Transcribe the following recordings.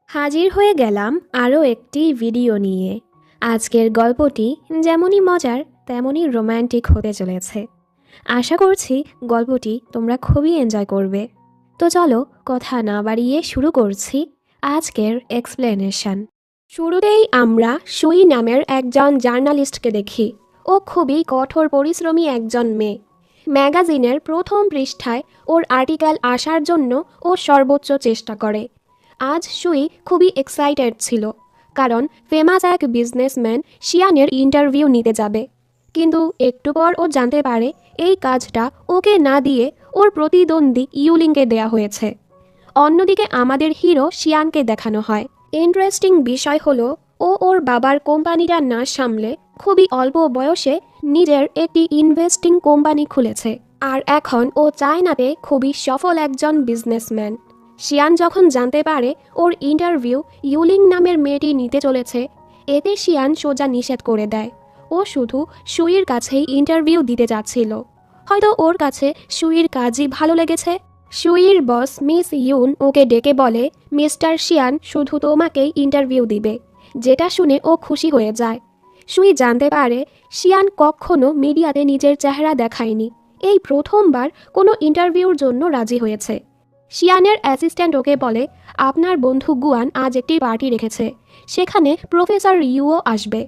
হাজির হয়ে গেলাম আরও একটি ভিডিও নিয়ে। আজকের গল্পটি যেমনই মজার তেমনই রোম্যান্টিক হতে চলেছে। আশা করছি গল্পটি তোমরা খুবই এনজয় করবে। তো চলো কথা না বাড়িয়ে শুরু করছি আজকের এক্সপ্লেনেশন। শুরুতেই আমরা সুই নামের একজন জার্নালিস্টকে দেখি। ও খুবই কঠোর পরিশ্রমী একজন মেয়ে। ম্যাগাজিনের প্রথম পৃষ্ঠায় ওর আর্টিকেল আসার জন্য ও সর্বোচ্চ চেষ্টা করে। আজ সুই খুবই এক্সাইটেড ছিল, কারণ ফেমাস এক বিজনেসম্যান শিয়ানের ইন্টারভিউ নিতে যাবে। কিন্তু একটু পর ও জানতে পারে এই কাজটা ওকে না দিয়ে ওর প্রতিদ্বন্দ্বী ইউলিংকে দেয়া হয়েছে। অন্যদিকে আমাদের হিরো শিয়ানকে দেখানো হয়। ইন্টারেস্টিং বিষয় হলো ও ওর বাবার কোম্পানিটা না সামলে খুবই অল্প বয়সে নিজের একটি ইনভেস্টিং কোম্পানি খুলেছে, আর এখন ও চায়নাতে খুবই সফল একজন বিজনেসম্যান। শিয়ান যখন জানতে পারে ওর ইন্টারভিউ ইউলিং নামের মেয়েটি নিতে চলেছে, এতে শিয়ান সোজা নিষেধ করে দেয়। ও শুধু সুইয়ের কাছেই ইন্টারভিউ দিতে যাচ্ছিল। হয়তো ওর কাছে সুইয়ের কাজই ভালো লেগেছে। সুইয়ের বস মিস ইউন ওকে ডেকে বলে, মিস্টার শিয়ান শুধু তোমাকেই ইন্টারভিউ দিবে, যেটা শুনে ও খুশি হয়ে যায়। সুই জানতে পারে শিয়ান কখনো মিডিয়াতে নিজের চেহারা দেখায়নি, এই প্রথমবার কোনো ইন্টারভিউর জন্য রাজি হয়েছে। শিয়ানের অ্যাসিস্ট্যান্ট ওকে বলে, আপনার বন্ধু গুয়ান আজ একটি পার্টি রেখেছে, সেখানে প্রফেসর ইউও আসবে।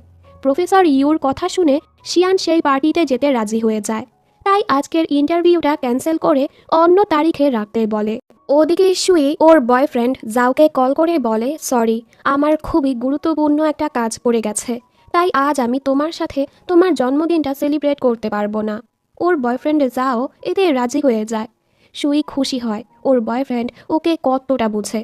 প্রফেসর ইউর কথা শুনে শিয়ান সেই পার্টিতে যেতে রাজি হয়ে যায়। তাই আজকের ইন্টারভিউটা ক্যান্সেল করে অন্য তারিখে রাখতে বলে। ওদিকে সুই ওর বয়ফ্রেন্ড জাওকে কল করে বলে, সরি, আমার খুবই গুরুত্বপূর্ণ একটা কাজ পড়ে গেছে, তাই আজ আমি তোমার সাথে তোমার জন্মদিনটা সেলিব্রেট করতে পারবো না। ওর বয়ফ্রেন্ড জাও এতে রাজি হয়ে যায়। সুই খুশি হয় ওর বয়ফ্রেন্ড ওকে কতটা বুঝে।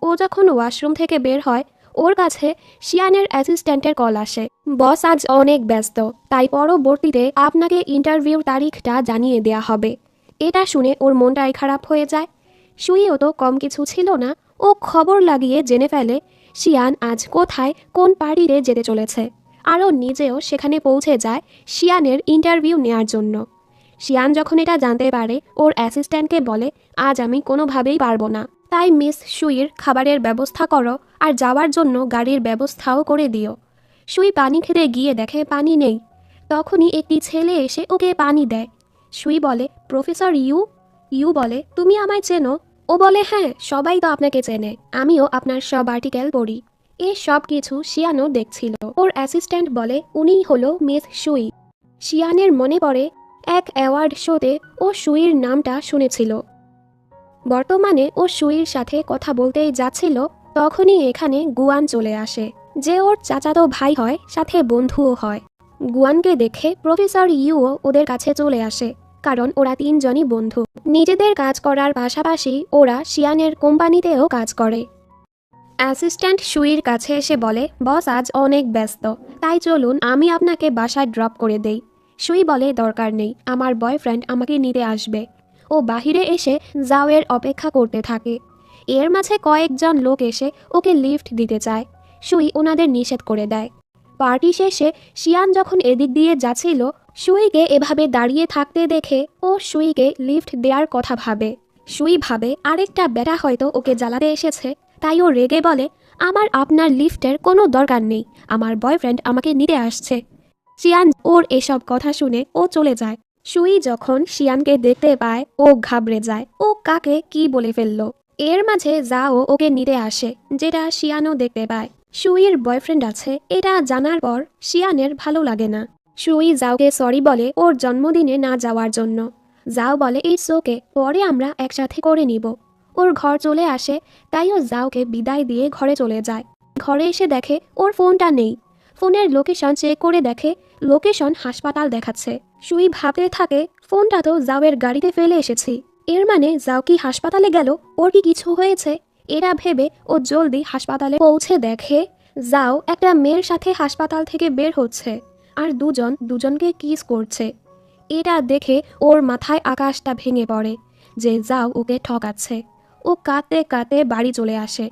ও যখন ওয়াশরুম থেকে বের হয়, ওর কাছে শিয়ানের অ্যাসিস্ট্যান্টের কল আসে, বস আজ অনেক ব্যস্ত, তাই পরবর্তীতে আপনাকে ইন্টারভিউর তারিখটা জানিয়ে দেয়া হবে। এটা শুনে ওর মনটাই খারাপ হয়ে যায়। সুইও তো কম কিছু ছিল না, ও খবর লাগিয়ে জেনে ফেলে শিয়ান আজ কোথায় কোন পার্টিতে যেতে চলেছে, আরও নিজেও সেখানে পৌঁছে যায় শিয়ানের ইন্টারভিউ নেওয়ার জন্য। শিয়ান যখন এটা জানতে পারে, ওর অ্যাসিস্ট্যান্টকে বলে, আজ আমি কোনোভাবেই পারবো না, তাই মিস সুইর খাবারের ব্যবস্থা করো আর যাওয়ার জন্য গাড়ির ব্যবস্থাও করে দিও। সুই পানি খেতে গিয়ে দেখে পানি নেই। তখনই একটি ছেলে এসে ওকে পানি দেয়। সুই বলে, প্রফেসর ইউ। ইউ বলে, তুমি আমায় চেনো? ও বলে, হ্যাঁ, সবাই তো আপনাকে চেনে, আমিও আপনার সব আর্টিকেল পড়ি। এ সব কিছু শিয়ানও দেখছিল। ওর অ্যাসিস্ট্যান্ট বলে, উনিই হলো মিস সুই। শিয়ানের মনে পড়ে এক অ্যাওয়ার্ড শোতে ও সুইর নামটা শুনেছিল। বর্তমানে ও সুইর সাথে কথা বলতেই যাচ্ছিল, তখনই এখানে গুয়ান চলে আসে, যে ওর চাচাতো ভাই হয়, সাথে বন্ধুও হয়। গুয়ানকে দেখে প্রফেসর ইউও ওদের কাছে চলে আসে, কারণ ওরা তিনজনই বন্ধু। নিজেদের কাজ করার পাশাপাশি ওরা শিয়ানের কোম্পানিতেও কাজ করে। অ্যাসিস্ট্যান্ট সুইর কাছে এসে বলে, বস আজ অনেক ব্যস্ত, তাই চলুন আমি আপনাকে বাসায় ড্রপ করে দেই। সুই বলে, দরকার নেই, আমার বয়ফ্রেন্ড আমাকে নিতে আসবে। ও বাহিরে এসে জাওয়ের অপেক্ষা করতে থাকে। এর মাঝে কয়েকজন লোক এসে ওকে লিফট দিতে চায়। সুই ওনাদের নিষেধ করে দেয়। পার্টি শেষে শিয়ান যখন এদিক দিয়ে যাচ্ছিল, সুইকে এভাবে দাঁড়িয়ে থাকতে দেখে ও সুইকে লিফট দেওয়ার কথা ভাবে। সুই ভাবে আরেকটা বেটা হয়তো ওকে জ্বালাতে এসেছে, তাই ও রেগে বলে, আমার আপনার লিফটের কোনো দরকার নেই, আমার বয়ফ্রেন্ড আমাকে নিতে আসছে। শিয়ান ওর এসব কথা শুনে ও চলে যায়। সুই যখন শিয়ানকে দেখতে পায়, ও ঘাবড়ে যায়, ও কাকে কি বলে ফেললো। এর মাঝে জাও ওকে নিতে আসে, যেটা শিয়ানও দেখতে পায়। সুইয়ের বয়ফ্রেন্ড আছে, এটা জানার পর শিয়ানের ভালো লাগে না। সুই জাওকে সরি বলে ওর জন্মদিনে না যাওয়ার জন্য। জাও বলে, ইটস ওকে, পরে আমরা একসাথে করে নিব। ওর ঘর চলে আসে, তাই ও জাওকে বিদায় দিয়ে ঘরে চলে যায়। ঘরে এসে দেখে ওর ফোনটা নেই। ফোনের লোকেশন চেক করে দেখে লোকেশন হাসপাতাল দেখাচ্ছে। সুই ভাবতে থাকে, ফোনটা তো জাওয়ের গাড়িতে ফেলে এসেছি, এর মানে জাও কি হাসপাতালে গেল, ওর কি কিছু হয়েছে? এরা ভেবে ও জলদি হাসপাতালে পৌঁছে দেখে জাও একটা মেয়ের সাথে হাসপাতাল থেকে বের হচ্ছে, আর দুজনকে কিস করছে। এটা দেখে ওর মাথায় আকাশটা ভেঙে পড়ে যে জাও ওকে ঠকাচ্ছে। ও কাঁদতে কাঁদতে বাড়ি চলে আসে।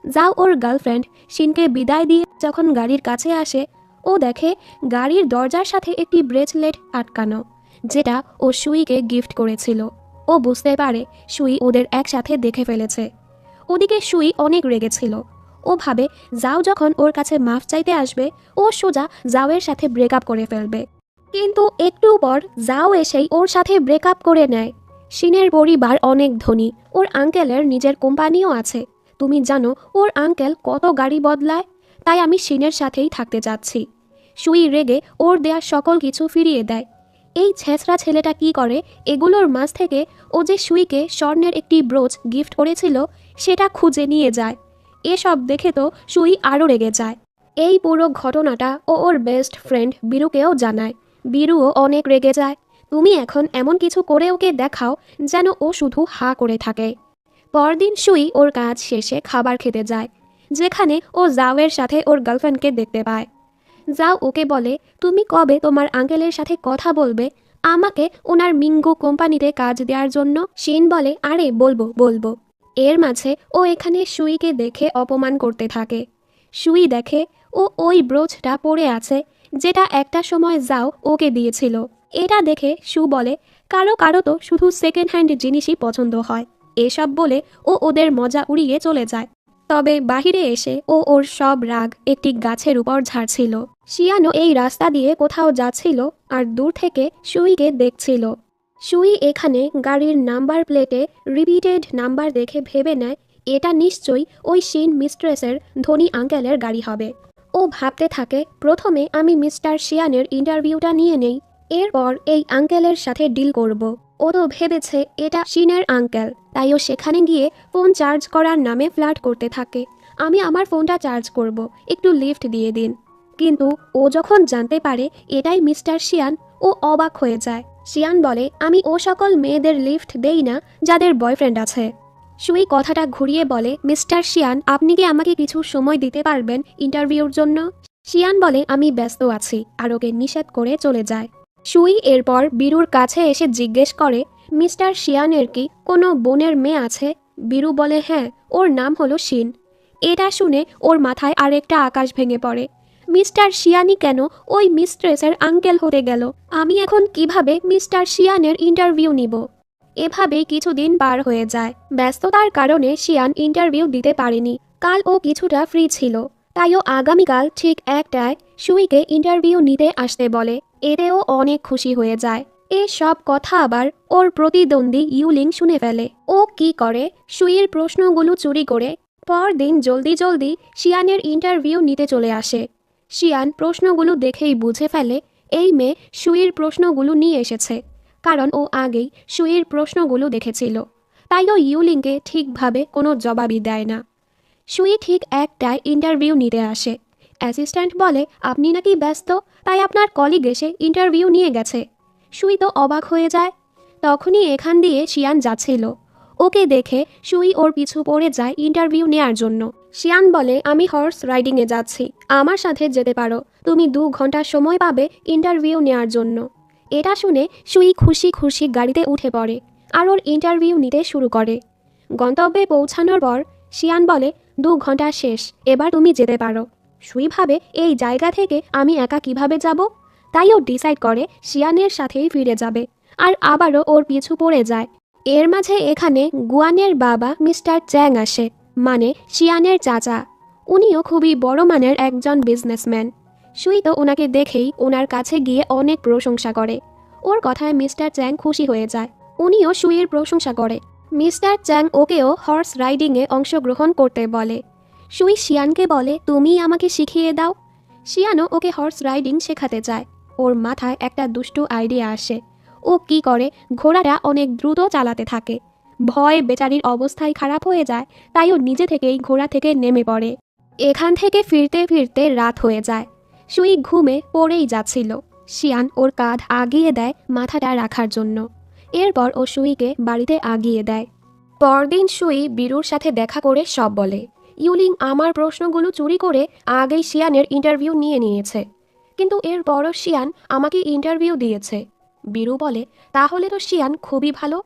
জাও ওর গার্লফ্রেন্ড শিনকে বিদায় দিয়ে যখন গাড়ির কাছে আসে, ও দেখে গাড়ির দরজার সাথে একটি ব্রেসলেট আটকানো, যেটা ও সুইকে গিফট করেছিল। ও বুঝতে পারে সুই ওদের একসাথে দেখে ফেলেছে। ওদিকে সুই অনেক রেগেছিল। ও ভাবে জাও যখন ওর কাছে মাফ চাইতে আসবে ও সোজা জাওয়ের সাথে ব্রেকআপ করে ফেলবে। কিন্তু একটু পর জাও এসেই ওর সাথে ব্রেকআপ করে নেয়। শিনের পরিবার অনেক ধনী, ওর আঙ্কেলের নিজের কোম্পানিও আছে। তুমি জানো ওর আঙ্কেল কত গাড়ি বদলায়? তাই আমি শিনের সাথেই থাকতে চাচ্ছি। সুই রেগে ওর দেয়া সকল কিছু ফিরিয়ে দেয়। এই ছেঁচড়া ছেলেটা কি করে, এগুলোর মাঝ থেকে ও যে সুইকে স্বর্ণের একটি ব্রোচ গিফট করেছিল সেটা খুঁজে নিয়ে যায়। এসব দেখে তো সুই আরও রেগে যায়। এই পুরো ঘটনাটা ও ওর বেস্ট ফ্রেন্ড বীরুকেও জানায়। বীরুও অনেক রেগে যায়। তুমি এখন এমন কিছু করে ওকে দেখাও যেন ও শুধু হা করে থাকে। পরদিন সুই ওর কাজ শেষে খাবার খেতে যায়, যেখানে ও জাওয়ের সাথে ওর গার্লফ্রেন্ডকে দেখতে পায়। যাও ওকে বলে, তুমি কবে তোমার আঙ্কেলের সাথে কথা বলবে আমাকে ওনার মিঙ্গো কোম্পানিতে কাজ দেওয়ার জন্য? শিন বলে, আরে বলবো বলবো। এর মাঝে ও এখানে সুইকে দেখে অপমান করতে থাকে। সুই দেখে ও ওই ব্রোচটা পরে আছে যেটা একটা সময় যাও ওকে দিয়েছিল। এটা দেখে সু বলে, কারো কারো তো শুধু সেকেন্ড হ্যান্ড জিনিসই পছন্দ হয়। এসব বলে ও ওদের মজা উড়িয়ে চলে যায়। তবে বাহিরে এসে ও ওর সব রাগ একটি গাছের উপর ঝাড়ছিল। শিয়ানো এই রাস্তা দিয়ে কোথাও যাচ্ছিল আর দূর থেকে সুইকে দেখছিল। সুই এখানে গাড়ির নাম্বার প্লেটে রিপিটেড নাম্বার দেখে ভেবে নেয় এটা নিশ্চয়ই ওই শিন মিস্ট্রেসের ধনী আঙ্কেলের গাড়ি হবে। ও ভাবতে থাকে, প্রথমে আমি মিস্টার শিয়ানের ইন্টারভিউটা নিয়ে নেই, এরপর এই আঙ্কেলের সাথে ডিল করব। ও তো ভেবেছে এটা শিনের আঙ্কেল, তাই ও সেখানে গিয়ে ফোন চার্জ করার নামে ফ্লার্ট করতে থাকে। আমি আমার ফোনটা চার্জ করব, একটু লিফট দিয়ে দিন। কিন্তু ও যখন জানতে পারে এটাই মিস্টার শিয়ান, ও অবাক হয়ে যায়। শিয়ান বলে, আমি ও সকল মেয়েদের লিফট দেই না যাদের বয়ফ্রেন্ড আছে। সুই কথাটা ঘুরিয়ে বলে, মিস্টার শিয়ান, আপনি কি আমাকে কিছু সময় দিতে পারবেন ইন্টারভিউর জন্য? শিয়ান বলে, আমি ব্যস্ত আছি, আর ওকে নিষেধ করে চলে যায়। সুই এরপর বীরুর কাছে এসে জিজ্ঞেস করে, মিস্টার শিয়ানের কি কোনো বোনের মেয়ে আছে? বীরু বলে, হ্যাঁ, ওর নাম হলো শিন। এটা শুনে ওর মাথায় আরেকটা আকাশ ভেঙে পড়ে। মিস্টার শিয়ানি কেন ওই মিস্ট্রেসের আঙ্কেল হতে গেল? আমি এখন কিভাবে মিস্টার শিয়ানের ইন্টারভিউ নিব? এভাবেই কিছুদিন পার হয়ে যায়। ব্যস্ততার কারণে শিয়ান ইন্টারভিউ দিতে পারেনি। কাল ও কিছুটা ফ্রি ছিল, তাই ও আগামীকাল ঠিক 1টায় সুইকে ইন্টারভিউ নিতে আসতে বলে। এতেও অনেক খুশি হয়ে যায়। এই সব কথা আবার ওর প্রতিদ্বন্দ্বী ইউলিং শুনে ফেলে। ও কি করে, সুইয়ের প্রশ্নগুলো চুরি করে পরদিন জলদি জলদি শিয়ানের ইন্টারভিউ নিতে চলে আসে। শিয়ান প্রশ্নগুলো দেখেই বুঝে ফেলে এই মেয়ে সুইয়ের প্রশ্নগুলো নিয়ে এসেছে, কারণ ও আগেই সুইয়ের প্রশ্নগুলো দেখেছিল। তাই ও ইউলিংকে ঠিকভাবে কোনো জবাবই দেয় না। সুই ঠিক 1টায় ইন্টারভিউ নিতে আসে। অ্যাসিস্ট্যান্ট বলে, আপনি নাকি ব্যস্ত, তাই আপনার কলিগ এসে ইন্টারভিউ নিয়ে গেছে। সুই তো অবাক হয়ে যায়। তখনই এখান দিয়ে শিয়ান যাচ্ছিল। ওকে দেখে সুই ওর পিছু পড়ে যায় ইন্টারভিউ নেয়ার জন্য। শিয়ান বলে, আমি হর্স রাইডিংয়ে যাচ্ছি, আমার সাথে যেতে পারো, তুমি 2 ঘন্টা সময় পাবে ইন্টারভিউ নেয়ার জন্য। এটা শুনে সুই খুশি খুশি গাড়িতে উঠে পড়ে আর ওর ইন্টারভিউ নিতে শুরু করে। গন্তব্যে পৌঁছানোর পর শিয়ান বলে, 2 ঘন্টা শেষ, এবার তুমি যেতে পারো। সুই ভাবে, এই জায়গা থেকে আমি একা কিভাবে যাব? তাই ও ডিসাইড করে শিয়ানের সাথেই ফিরে যাবে, আর আবারও ওর পিছু পড়ে যায়। এর মাঝে এখানে গুয়ানের বাবা মিস্টার চ্যাং আসে, মানে শিয়ানের চাচা। উনিও খুবই বড় মানের একজন বিজনেসম্যান। সুই তো ওনাকে দেখেই ওনার কাছে গিয়ে অনেক প্রশংসা করে। ওর কথায় মিস্টার চ্যাং খুশি হয়ে যায়। উনিও সুইয়ের প্রশংসা করে। মিস্টার চ্যাং ওকেও হর্স রাইডিংয়ে অংশগ্রহণ করতে বলে। সুই শিয়ানকে বলে, তুমি আমাকে শিখিয়ে দাও। শিয়ানও ওকে হর্স রাইডিং শেখাতে চায়। ওর মাথায় একটা দুষ্টু আইডিয়া আসে। ও কি করে, ঘোড়াটা অনেক দ্রুত চালাতে থাকে। ভয়ে বেচারির অবস্থাই খারাপ হয়ে যায়, তাই ও নিজে থেকেই ঘোড়া থেকে নেমে পড়ে। এখান থেকে ফিরতে ফিরতে রাত হয়ে যায়। সুই ঘুমে পড়েই যাচ্ছিল। শিয়ান ওর কাঁধ আগিয়ে দেয় মাথাটা রাখার জন্য। এরপর ও সুইকে বাড়িতে আগিয়ে দেয়। পরদিন সুই বীরুর সাথে দেখা করে সব বলে। ইউলিং আমার প্রশ্নগুলো চুরি করে আগেই শিয়ানের ইন্টারভিউ নিয়ে নিয়েছে, কিন্তু এরপরও শিয়ান আমাকে ইন্টারভিউ দিয়েছে। বীরু বলে, তাহলে তো শিয়ান খুবই ভালো।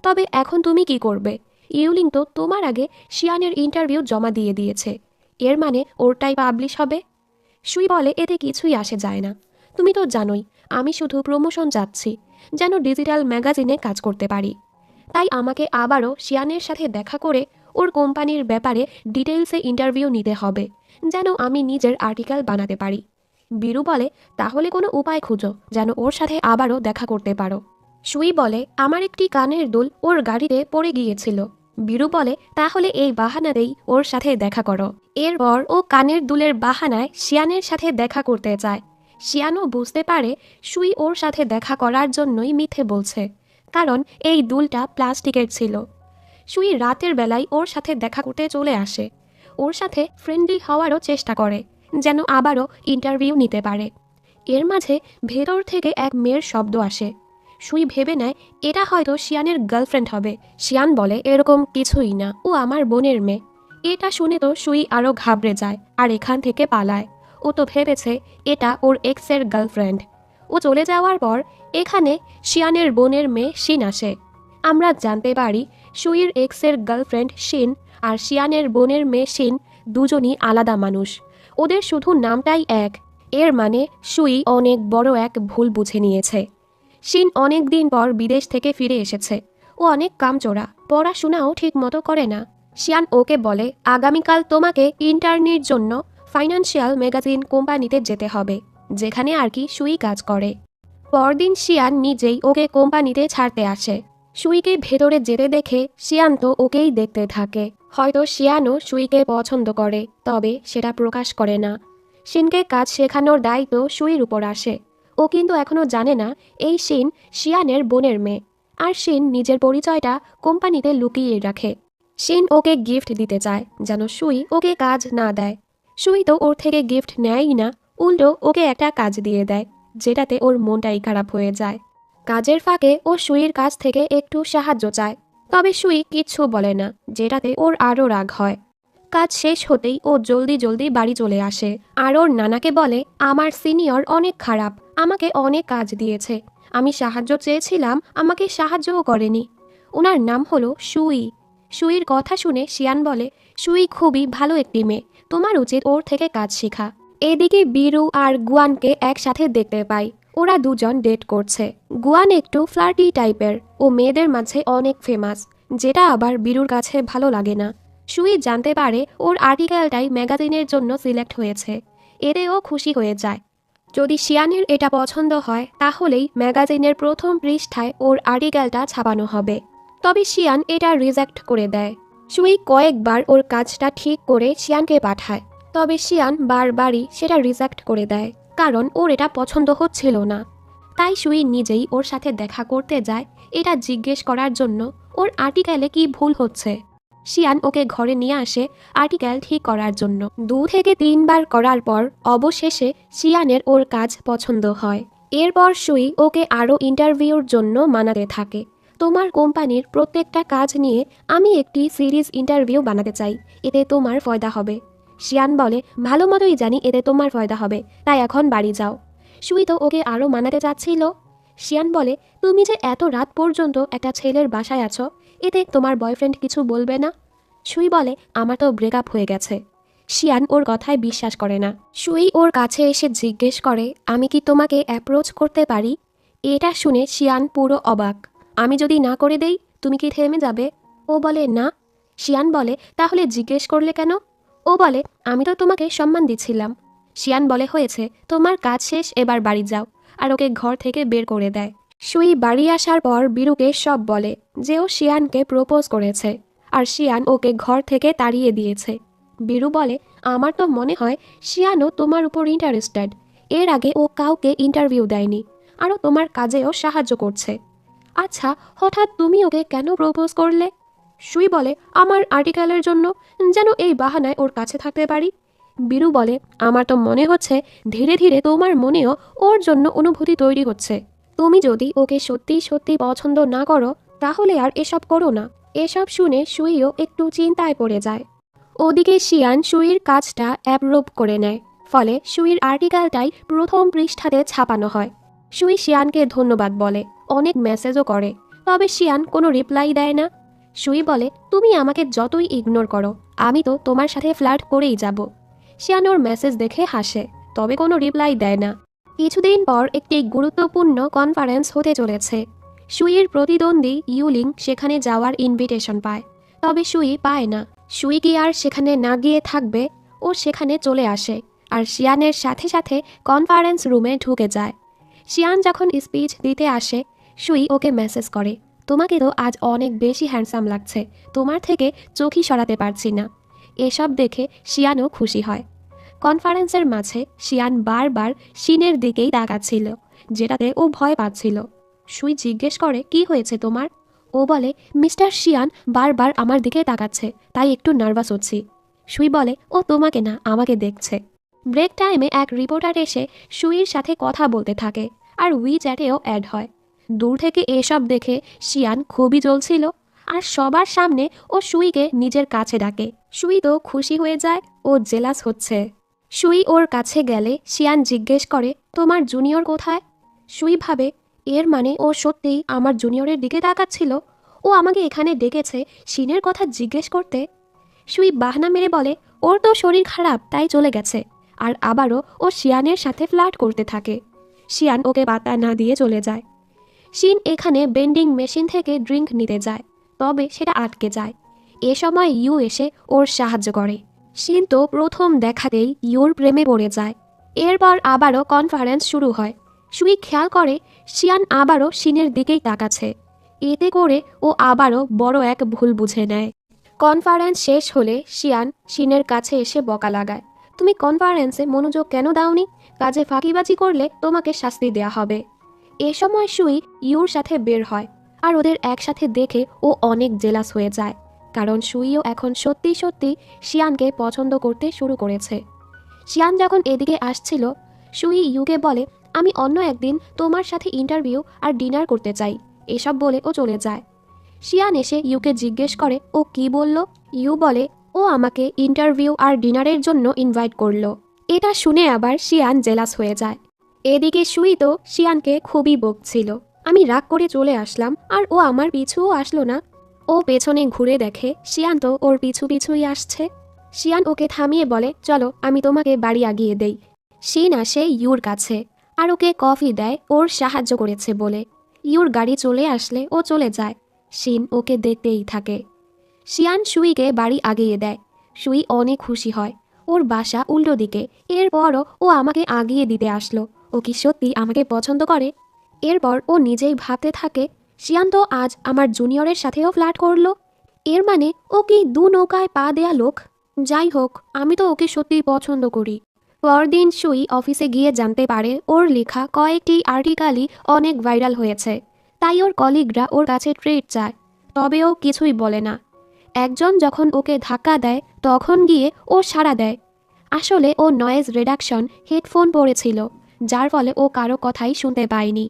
তবে এখন তুমি কি করবে? ইউলিং তো তোমার আগে শিয়ানের ইন্টারভিউ জমা দিয়ে দিয়েছে, এর মানে ওরটাই পাবলিশ হবে। সুই বলে, এতে কিছুই আসে যায় না। তুমি তো জানোই আমি শুধু প্রমোশন চাচ্ছি, যেন ডিজিটাল ম্যাগাজিনে কাজ করতে পারি। তাই আমাকে আবারও শিয়ানের সাথে দেখা করে ওর কোম্পানির ব্যাপারে ডিটেলসে ইন্টারভিউ নিতে হবে, যেন আমি নিজের আর্টিকেল বানাতে পারি। বীরু বলে, তাহলে কোনো উপায় খুঁজো যেন ওর সাথে আবারও দেখা করতে পারো। সুই বলে, আমার একটি কানের দুল ওর গাড়িতে পড়ে গিয়েছিল। বীরু বলে, তাহলে এই বাহানাতেই ওর সাথে দেখা করো। এরপর ও কানের দুলের বাহানায় শিয়ানের সাথে দেখা করতে চায়। শিয়ানও বুঝতে পারে সুই ওর সাথে দেখা করার জন্যই মিথ্যে বলছে, কারণ এই দুলটা প্লাস্টিকের ছিল। সুই রাতের বেলায় ওর সাথে দেখা করতে চলে আসে। ওর সাথে ফ্রেন্ডলি হওয়ারও চেষ্টা করে, যেন আবারও ইন্টারভিউ নিতে পারে। এর মাঝে ভেতর থেকে এক মেয়ের শব্দ আসে। সুই ভেবে নেয় এটা হয়তো শিয়ানের গার্লফ্রেন্ড হবে। শিয়ান বলে, এরকম কিছুই না, ও আমার বোনের মেয়ে। এটা শুনে তো সুই আরও ঘাবড়ে যায় আর এখান থেকে পালায়। ও তো ভেবেছে এটা ওর এক্সের গার্লফ্রেন্ড। ও চলে যাওয়ার পর এখানে শিয়ানের বোনের মেয়ে শিন আসে। আমরা জানতে পারি সুইয়ের এক্সের গার্লফ্রেন্ড শিন আর শিয়ানের বোনের মেয়ে শিন দুজনই আলাদা মানুষ। ওদের শুধু নামটাই এক। এর মানে সুই অনেক বড় এক ভুল বুঝে নিয়েছে। শিন অনেক দিন পর বিদেশ থেকে ফিরে এসেছে। ও অনেক কামচোরা, পড়াশোনাও ঠিক মতো করে না। শিয়ান ওকে বলে, আগামীকাল তোমাকে ইন্টার্নির জন্য ফাইন্যান্সিয়াল ম্যাগাজিন কোম্পানিতে যেতে হবে, যেখানে আর কি সুই কাজ করে। পরদিন শিয়ান নিজেই ওকে কোম্পানিতে ছাড়তে আসে। সুইকে ভেতরে যেতে দেখে শিয়ান তো ওকেই দেখতে থাকে। হয়তো শিয়ানও সুইকে পছন্দ করে, তবে সেটা প্রকাশ করে না। শিনকে কাজ শেখানোর দায়িত্ব সুইর উপর আসে। ও কিন্তু এখনও জানে না এই শিন শিয়ানের বোনের মেয়ে, আর শিন নিজের পরিচয়টা কোম্পানিতে লুকিয়ে রাখে। শিন ওকে গিফট দিতে চায় যেন সুই ওকে কাজ না দেয়। সুই তো ওর থেকে গিফট নেয়ই না, উল্টো ওকে একটা কাজ দিয়ে দেয়, যেটাতে ওর মনটাই খারাপ হয়ে যায়। কাজের ফাঁকে ও সুইয়ের কাছ থেকে একটু সাহায্য চায়, তবে সুই কিচ্ছু বলে না, যেটাতে ওর আরও রাগ হয়। কাজ শেষ হতেই ও জলদি জলদি বাড়ি চলে আসে আর ওর নানাকে বলে, আমার সিনিয়র অনেক খারাপ, আমাকে অনেক কাজ দিয়েছে। আমি সাহায্য চেয়েছিলাম, আমাকে সাহায্যও করেনি। ওনার নাম হলো সুই। সুইর কথা শুনে শিয়ান বলে, সুই খুবই ভালো একটি মেয়ে, তোমার উচিত ওর থেকে কাজ শেখা। এদিকে বীরু আর গুয়ানকে একসাথে দেখতে পাই। ওরা দুজন ডেট করছে। গুয়ান একটু ফ্লার্টি টাইপের, ও মেয়েদের মাঝে অনেক ফেমাস, যেটা আবার বীরুর কাছে ভালো লাগে না। সুই জানতে পারে ওর আর্টিকেলটাই ম্যাগাজিনের জন্য সিলেক্ট হয়েছে। এতে ও খুশি হয়ে যায়। যদি শিয়ানের এটা পছন্দ হয় তাহলেই ম্যাগাজিনের প্রথম পৃষ্ঠায় ওর আর্টিকেলটা ছাপানো হবে। তবে শিয়ান এটা রিজেক্ট করে দেয়। সুই কয়েকবার ওর কাজটা ঠিক করে শিয়ানকে পাঠায়, তবে শিয়ান বারবারই সেটা রিজেক্ট করে দেয়, কারণ ওর এটা পছন্দ হচ্ছিল না। তাই সুই নিজেই ওর সাথে দেখা করতে যায়, এটা জিজ্ঞেস করার জন্য ওর আর্টিকেলে কি ভুল হচ্ছে। শিয়ান ওকে ঘরে নিয়ে আসে আর্টিকেল ঠিক করার জন্য। 2 থেকে 3 বার করার পর অবশেষে শিয়ানের ওর কাজ পছন্দ হয়। এরপর সুই ওকে আরও ইন্টারভিউর জন্য মানাতে থাকে। তোমার কোম্পানির প্রত্যেকটা কাজ নিয়ে আমি একটি সিরিজ ইন্টারভিউ বানাতে চাই, এতে তোমার ফায়দা হবে। শিয়ান বলে, ভালো মতোই জানি এতে তোমার ফায়দা হবে, তাই এখন বাড়ি যাও। সুই তো ওকে আরও মানাতে চাচ্ছিল। শিয়ান বলে, তুমি যে এত রাত পর্যন্ত একটা ছেলের বাসায় আছো, এতে তোমার বয়ফ্রেন্ড কিছু বলবে না? সুই বলে, আমার তো ব্রেকআপ হয়ে গেছে। শিয়ান ওর কথায় বিশ্বাস করে না। সুই ওর কাছে এসে জিজ্ঞেস করে, আমি কি তোমাকে অ্যাপ্রোচ করতে পারি? এটা শুনে শিয়ান পুরো অবাক। আমি যদি না করে দেই তুমি কি থেমে যাবে? ও বলে, না। শিয়ান বলে, তাহলে জিজ্ঞেস করলে কেন? ও বলে, আমি তো তোমাকে সম্মান দিচ্ছিলাম। শিয়ান বলে, হয়েছে, তোমার কাজ শেষ, এবার বাড়ি যাও, আর ওকে ঘর থেকে বের করে দেয়। সুই বাড়ি আসার পর বীরুকে সব বলে যে ও শিয়ানকে প্রপোজ করেছে, আর শিয়ান ওকে ঘর থেকে তাড়িয়ে দিয়েছে। বীরু বলে, আমার তো মনে হয় শিয়ানও তোমার উপর ইন্টারেস্টেড। এর আগে ও কাউকে ইন্টারভিউ দেয়নি, আরও তোমার কাজেও সাহায্য করছে। আচ্ছা, হঠাৎ তুমি ওকে কেন প্রপোজ করলে? সুই বলে, আমার আর্টিকেলের জন্য, যেন এই বাহানায় ওর কাছে থাকতে পারি। বীরু বলে, আমার তো মনে হচ্ছে ধীরে ধীরে তোমার মনেও ওর জন্য অনুভূতি তৈরি হচ্ছে। তুমি যদি ওকে সত্যি সত্যি পছন্দ না করো তাহলে আর এসব করো না। এসব শুনে সুইও একটু চিন্তায় পড়ে যায়। ওদিকে শিয়ান সুইর কাজটা অ্যাপ্রুভ করে নেয়, ফলে সুইর আর্টিকেলটাই প্রথম পৃষ্ঠাতে ছাপানো হয়। সুই শিয়ানকে ধন্যবাদ বলে, অনেক মেসেজও করে, তবে শিয়ান কোনো রিপ্লাই দেয় না। সুই বলে, তুমি আমাকে যতই ইগনোর করো, আমি তো তোমার সাথে ফ্লার্ট করেই যাব। শিয়ান ওর মেসেজ দেখে হাসে, তবে কোনো রিপ্লাই দেয় না। কিছুদিন পর একটি গুরুত্বপূর্ণ কনফারেন্স হতে চলেছে। সুইয়ের প্রতিদ্বন্দ্বী ইউলিং সেখানে যাওয়ার ইনভিটেশন পায়, তবে সুই পায় না। সুই কি আর সেখানে না গিয়ে থাকবে? ও সেখানে চলে আসে আর শিয়ানের সাথে সাথে কনফারেন্স রুমে ঢুকে যায়। শিয়ান যখন স্পিচ দিতে আসে, সুই ওকে মেসেজ করে, তোমাকে তো আজ অনেক বেশি হ্যান্ডসাম লাগছে, তোমার থেকে চোখই সরাতে পারছি না। এসব দেখে শিয়ানও খুশি হয়। কনফারেন্সের মাঝে শিয়ান বারবার শিনের দিকেই তাকাচ্ছিল, যেটাতে ও ভয় পাচ্ছিল। সুই জিজ্ঞেস করে, কি হয়েছে তোমার? ও বলে, মিস্টার শিয়ান বারবার আমার দিকে তাকাচ্ছে, তাই একটু নার্ভাস হচ্ছি। সুই বলে, ও তোমাকে না, আমাকে দেখছে। ব্রেক টাইমে এক রিপোর্টার এসে সুইর সাথে কথা বলতে থাকে আর চ্যাটেও অ্যাড হয়। দূর থেকে এসব দেখে শিয়ান খুবই জ্বলছিল আর সবার সামনে ও সুইকে নিজের কাছে ডাকে। সুই তো খুশি হয়ে যায়, ও জেলাস হচ্ছে। সুই ওর কাছে গেলে শিয়ান জিজ্ঞেস করে, তোমার জুনিয়র কোথায়? সুই ভাবে, এর মানে ও সত্যিই আমার জুনিয়রের দিকে তাকাচ্ছিল। ও আমাকে এখানে ডেকেছে শিনের কথা জিজ্ঞেস করতে। সুই বাহানা মেরে বলে, ওর তো শরীর খারাপ তাই চলে গেছে। আর আবারও ও শিয়ানের সাথে ফ্লার্ট করতে থাকে। শিয়ান ওকে পাত্তা না দিয়ে চলে যায়। শিন এখানে বেন্ডিং মেশিন থেকে ড্রিঙ্ক নিতে যায়, তবে সেটা আটকে যায়। এ সময় ইউ এসে ওর সাহায্য করে। শিন তো প্রথম দেখাতেই ইউর প্রেমে পড়ে যায়। এরপর আবারও কনফারেন্স শুরু হয়। সুই খেয়াল করে শিয়ান আবারও শিনের দিকেই তাকাচ্ছে। এতে করে ও আবারও বড় এক ভুল বুঝে নেয়। কনফারেন্স শেষ হলে শিয়ান শিনের কাছে এসে বকা লাগায়, তুমি কনফারেন্সে মনোযোগ কেন দাওনি? কাজে ফাঁকিবাজি করলে তোমাকে শাস্তি দেয়া হবে। এ সময় সুই ইউর সাথে বের হয় আর ওদের একসাথে দেখে ও অনেক জেলাস হয়ে যায়, কারণ সুইও এখন সত্যি সত্যি শিয়ানকে পছন্দ করতে শুরু করেছে। শিয়ান যখন এদিকে আসছিল, সুই ইউকে বলে, আমি অন্য একদিন তোমার সাথে ইন্টারভিউ আর ডিনার করতে চাই। এসব বলে ও চলে যায়। শিয়ান এসে ইউকে জিজ্ঞেস করে, ও কি বলল? ইউ বলে, ও আমাকে ইন্টারভিউ আর ডিনারের জন্য ইনভাইট করলো। এটা শুনে আবার শিয়ান জেলাস হয়ে যায়। এদিকে সুই তো শিয়ানকে খুবই বকছিল, আমি রাগ করে চলে আসলাম আর ও আমার পিছুও আসলো না। ও পেছনে ঘুরে দেখে শিয়ান তো ওর পিছু পিছুই আসছে। শিয়ান ওকে থামিয়ে বলে, চলো আমি তোমাকে বাড়ি আগিয়ে দেই। শিন আসে ইউর কাছে আর ওকে কফি দেয় ওর সাহায্য করেছে বলে। ইউর গাড়ি চলে আসলে ও চলে যায়। শিন ওকে দেখতেই থাকে। শিয়ান সুইকে বাড়ি আগিয়ে দেয়। সুই অনেক খুশি হয়। ওর বাসা উল্টো দিকে, এরপরও ও আমাকে আগিয়ে দিতে আসলো। ও কি সত্যি আমাকে পছন্দ করে? এরপর ও নিজেই ভাবতে থাকে, শিয়ান তো আজ আমার জুনিয়রের সাথেও ফ্ল্যাট করলো। এর মানে ও কি দু নৌকায় পা দেয়া লোক? যাই হোক, আমি তো ওকে সত্যিই পছন্দ করি। পরদিন সুই অফিসে গিয়ে জানতে পারে ওর লেখা কয়েকটি আর্টিকেলই অনেক ভাইরাল হয়েছে, তাই ওর কলিগরা ওর কাছে ট্রিট চায়। তবে ও কিছুই বলে না। একজন যখন ওকে ধাক্কা দেয় তখন গিয়ে ও সাড়া দেয়। আসলে ও নয়েজ রিডাকশন হেডফোন পরেছিল, যার ফলে ও কারো কথাই শুনতে পায়নি।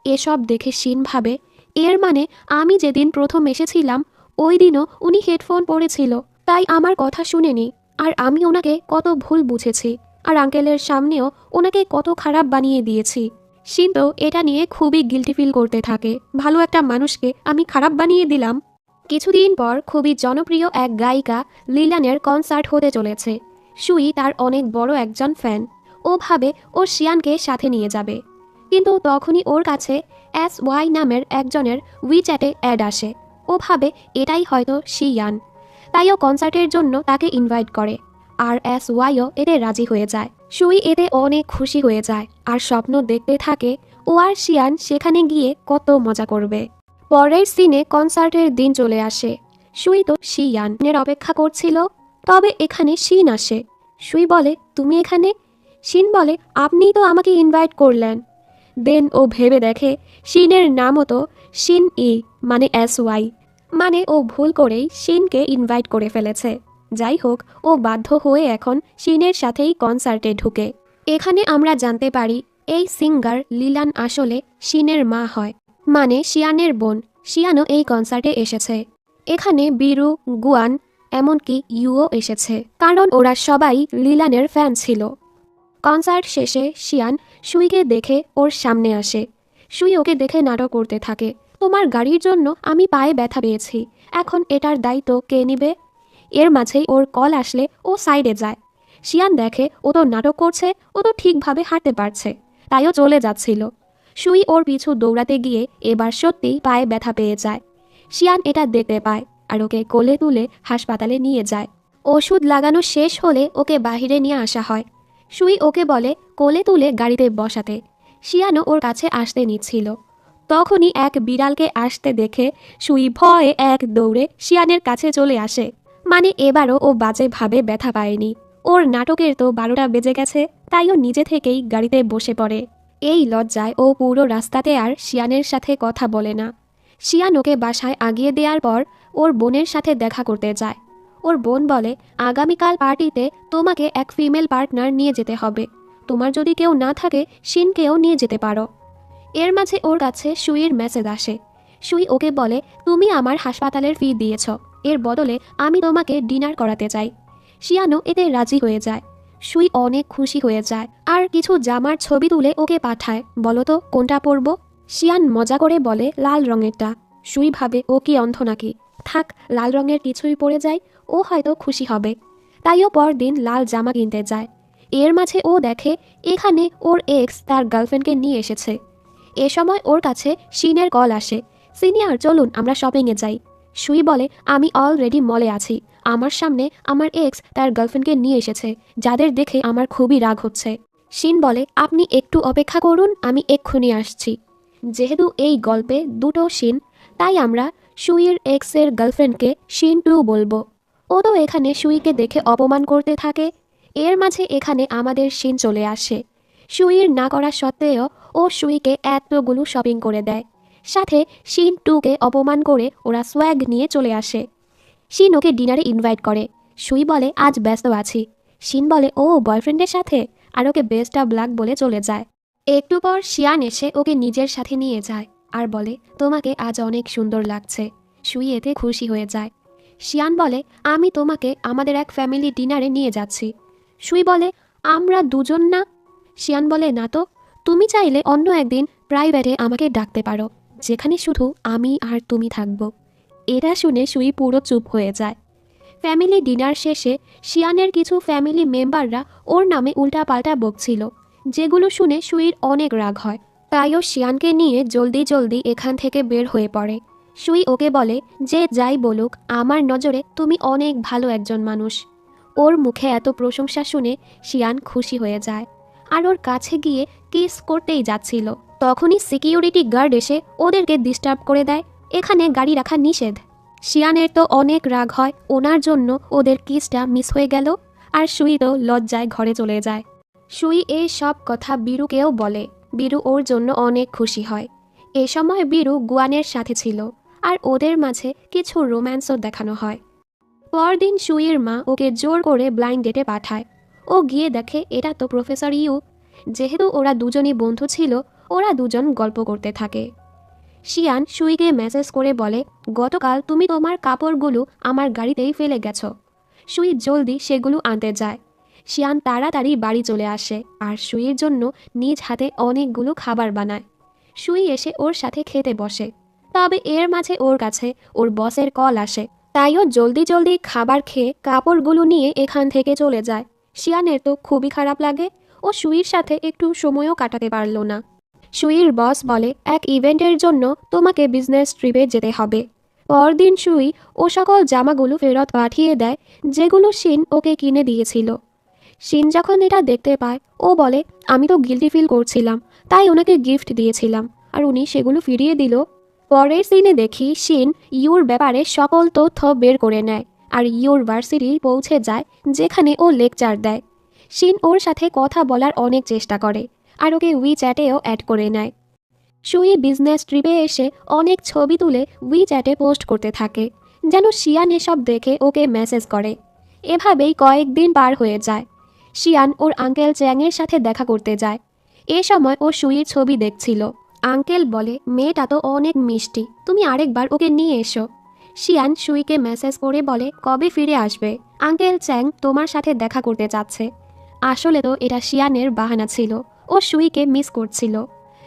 এসব দেখে শিন ভাবে, এর মানে আমি যেদিন প্রথম এসেছিলাম ওই দিনও উনি হেডফোন পরেছিল, তাই আমার কথা শুনেনি। আর আমি ওনাকে কত ভুল বুঝেছি, আর আঙ্কেলের সামনেও ওনাকে কত খারাপ বানিয়ে দিয়েছি। শিন তো এটা নিয়ে খুবই গিল্টি ফিল করতে থাকে, ভালো একটা মানুষকে আমি খারাপ বানিয়ে দিলাম। কিছুদিন পর খুবই জনপ্রিয় এক গায়িকা লিলানের কনসার্ট হতে চলেছে। সুই তার অনেক বড় একজন ফ্যান। ও ভাবে ও শিয়ানকে সাথে নিয়ে যাবে, কিন্তু তখনই ওর কাছে SY নামের একজনের চ্যাটে অ্যাড আসে। ও ভাবে এটাই হয়তো শিয়ান, তাই ও কনসার্টের জন্য তাকে ইনভাইট করে। আর SYও এতে রাজি হয়ে যায়। সুই এতে অনেক খুশি হয়ে যায় আর স্বপ্ন দেখতে থাকে ও আর শিয়ান সেখানে গিয়ে কত মজা করবে। পরের সিনে কনসার্টের দিন চলে আসে। সুই তো শিয়ানের অপেক্ষা করছিল, তবে এখানে শিন আসে। সুই বলে, তুমি এখানে? শিন বলে, আপনিই তো আমাকে ইনভাইট করলেন। দেন ও ভেবে দেখে শিনের নামও তো শিন মানে SY, মানে ও ভুল করেই শিনকে ইনভাইট করে ফেলেছে। যাই হোক, ও বাধ্য হয়ে এখন শিনের সাথেই কনসার্টে ঢুকে। এখানে আমরা জানতে পারি এই সিঙ্গার লিলান আসলে শিনের মা হয়, মানে শিয়ানের বোন। শিয়ানও এই কনসার্টে এসেছে। এখানে বিরু, গুয়ান, এমনকি ইউও এসেছে, কারণ ওরা সবাই লিলানের ফ্যান ছিল। কনসার্ট শেষে শিয়ান সুইকে দেখে ওর সামনে আসে। সুই ওকে দেখে নাটক করতে থাকে, তোমার গাড়ির জন্য আমি পায়ে ব্যথা পেয়েছি, এখন এটার দায়িত্ব কে নিবে? এর মাঝেই ওর কল আসলে ও সাইডে যায়। শিয়ান দেখে ও তো নাটক করছে, ও তো ঠিকভাবে হাঁটতে পারছে, তাইও চলে যাচ্ছিল। সুই ওর পিছু দৌড়াতে গিয়ে এবার সত্যি পায়ে ব্যথা পেয়ে যায়। শিয়ান এটা দেখতে পায়। আর ওকে কোলে তুলে হাসপাতালে নিয়ে যায়। ওষুধ লাগানো শেষ হলে ওকে বাহিরে নিয়ে আসা হয়। সুই ওকে বলে কোলে তুলে গাড়িতে বসাতে। শিয়ানও ওর কাছে আসতে নিচ্ছিল। তখনই এক বিড়ালকে আসতে দেখে সুই ভয়ে এক দৌড়ে শিয়ানের কাছে চলে আসে। মানে এবারও ও বাজেভাবে ব্যথা পায়নি। ওর নাটকের তো 12টা বেজে গেছে, তাই ও নিজে থেকেই গাড়িতে বসে পড়ে। এই লজ্জায় ও পুরো রাস্তাতে আর শিয়ানের সাথে কথা বলে না। শিয়ান ওকে বাসায় আগিয়ে দেওয়ার পর ওর বোনের সাথে দেখা করতে যায়। ওর বোন বলে, আগামীকাল পার্টিতে তোমাকে এক ফিমেল পার্টনার নিয়ে যেতে হবে। তোমার যদি কেউ না থাকে শিনকেও নিয়ে যেতে পারো। এর মাঝে ওর কাছে সুইয়ের মেসেজ আসে। সুই ওকে বলে, তুমি আমার হাসপাতালের ফি দিয়েছ, এর বদলে আমি তোমাকে ডিনার করাতে চাই। শিয়ানও এতে রাজি হয়ে যায়। সুই অনেক খুশি হয়ে যায় আর কিছু জামার ছবি তুলে ওকে পাঠায়। বলো তো কোনটা পরবো? শিয়ান মজা করে বলে, লাল রঙেরটা। সুই ভাবে ও কি অন্ধ নাকি, থাক লাল রঙের কিছুই পরে যায়, ও হয়তো খুশি হবে। তাইও পরদিন লাল জামা কিনতে যায়। এর মাঝে ও দেখে এখানে ওর এক্স তার গার্লফ্রেন্ডকে নিয়ে এসেছে। এ সময় ওর কাছে শিনের কল আসে, সিনিয়র চলুন আমরা শপিংয়ে যাই। সুই বলে, আমি অলরেডি মলে আছি, আমার সামনে আমার এক্স তার গার্লফ্রেন্ডকে নিয়ে এসেছে, যাদের দেখে আমার খুবই রাগ হচ্ছে। শিন বলে, আপনি একটু অপেক্ষা করুন, আমি এক্ষুনি আসছি। যেহেতু এই গল্পে দুটো শিন, তাই আমরা সুইয়ের এক্সের গার্লফ্রেন্ডকে শিন 2 বলবো। ও তো এখানে সুইকে দেখে অপমান করতে থাকে। এর মাঝে এখানে আমাদের শিন চলে আসে। সুইয়ের না করা সত্ত্বেও ও সুইকে এতগুলো শপিং করে দেয়। সাথে শিন 2কে অপমান করে ওরা সোয়াগ নিয়ে চলে আসে। শিন ওকে ডিনারে ইনভাইট করে। সুই বলে, আজ ব্যস্ত আছি। শিন বলে, ও বয়ফ্রেন্ডের সাথে, আর ওকে বেস্ট অফ লাক বলে চলে যায়। একটু পর শিয়ান এসে ওকে নিজের সাথে নিয়ে যায় আর বলে, তোমাকে আজ অনেক সুন্দর লাগছে। সুই এতে খুশি হয়ে যায়। শিয়ান বলে, আমি তোমাকে আমাদের এক ফ্যামিলি ডিনারে নিয়ে যাচ্ছি। সুই বলে, আমরা দুজন না? শিয়ান বলে, না তো, তুমি চাইলে অন্য একদিন প্রাইভেটে আমাকে ডাকতে পারো, যেখানে শুধু আমি আর তুমি থাকবো। এটা শুনে সুই পুরো চুপ হয়ে যায়। ফ্যামিলি ডিনার শেষে শিয়ানের কিছু ফ্যামিলি মেম্বাররা ওর নামে উল্টাপাল্টা বকছিল, যেগুলো শুনে সুইর অনেক রাগ হয়। তাইও শিয়ানকে নিয়ে জলদি জলদি এখান থেকে বের হয়ে পড়ে। সুই ওকে বলে, যে যাই বলুক আমার নজরে তুমি অনেক ভালো একজন মানুষ। ওর মুখে এত প্রশংসা শুনে শিয়ান খুশি হয়ে যায় আর ওর কাছে গিয়ে কিস করতেই যাচ্ছিল। তখনই সিকিউরিটি গার্ড এসে ওদেরকে ডিস্টার্ব করে দেয়, এখানে গাড়ি রাখা নিষেধ। শিয়ানের তো অনেক রাগ হয়, ওনার জন্য ওদের কিসটা মিস হয়ে গেল। আর সুই তো লজ্জায় ঘরে চলে যায়। সুই এই সব কথা বীরুকেও বলে। বীরু ওর জন্য অনেক খুশি হয়। এ সময় বীরু গুয়ানের সাথে ছিল আর ওদের মাঝে কিছু রোম্যান্সও দেখানো হয়। পরদিন সুইয়ের মা ওকে জোর করে ব্লাইন্ড ডেটে পাঠায়। ও গিয়ে দেখে এটা তো প্রফেসর ইউ। যেহেতু ওরা দুজনই বন্ধু ছিল, ওরা দুজন গল্প করতে থাকে। শিয়ান সুইকে মেসেজ করে বলে, গতকাল তুমি তোমার কাপড়গুলো আমার গাড়িতেই ফেলে গেছো। সুই জলদি সেগুলো আনতে যায়। শিয়ান তাড়াতাড়ি বাড়ি চলে আসে আর সুইয়ের জন্য নিজ হাতে অনেকগুলো খাবার বানায়। সুই এসে ওর সাথে খেতে বসে। তবে এর মাঝে ওর কাছে ওর বসের কল আসে, তাইও জলদি জলদি খাবার খেয়ে কাপড়গুলো নিয়ে এখান থেকে চলে যায়। শিয়ানের তো খুবই খারাপ লাগে, ও সুইয়ের সাথে একটু সময়ও কাটাতে পারল না। সুইর বস বলে, এক ইভেন্টের জন্য তোমাকে বিজনেস ট্রিপে যেতে হবে। পরদিন সুই ও সকল জামাগুলো ফেরত পাঠিয়ে দেয়, যেগুলো শিন ওকে কিনে দিয়েছিল। শিন যখন এটা দেখতে পায়, ও বলে, আমি তো গিল্টি ফিল করছিলাম, তাই ওনাকে গিফট দিয়েছিলাম, আর উনি সেগুলো ফিরিয়ে দিল। পরের সিনে দেখি শিন ইউর ব্যাপারে সকল তথ্য বের করে নেয় আর ইউর ভার্সিটি পৌঁছে যায়, যেখানে ও লেকচার দেয়। শিন ওর সাথে কথা বলার অনেক চেষ্টা করে আর ওকে উইচ্যাটেও অ্যাড করে নেয়। সুই বিজনেস ট্রিপে এসে অনেক ছবি তুলে উইচ্যাটে পোস্ট করতে থাকে, যেন শিয়ান এসব দেখে ওকে মেসেজ করে। এভাবেই কয়েকদিন পার হয়ে যায়। শিয়ান ওর আঙ্কেল চ্যাংয়ের সাথে দেখা করতে যায়। এ সময় ও সুইয়ের ছবি দেখছিল। আঙ্কেল বলে, মেয়েটা তো অনেক মিষ্টি, তুমি আরেকবার ওকে নিয়ে এসো। শিয়ান সুইকে মেসেজ করে বলে, কবে ফিরে আসবে? আঙ্কেল চ্যাং তোমার সাথে দেখা করতে চাচ্ছে। আসলে তো এটা শিয়ানের বাহানা ছিল, ও সুইকে মিস করছিল।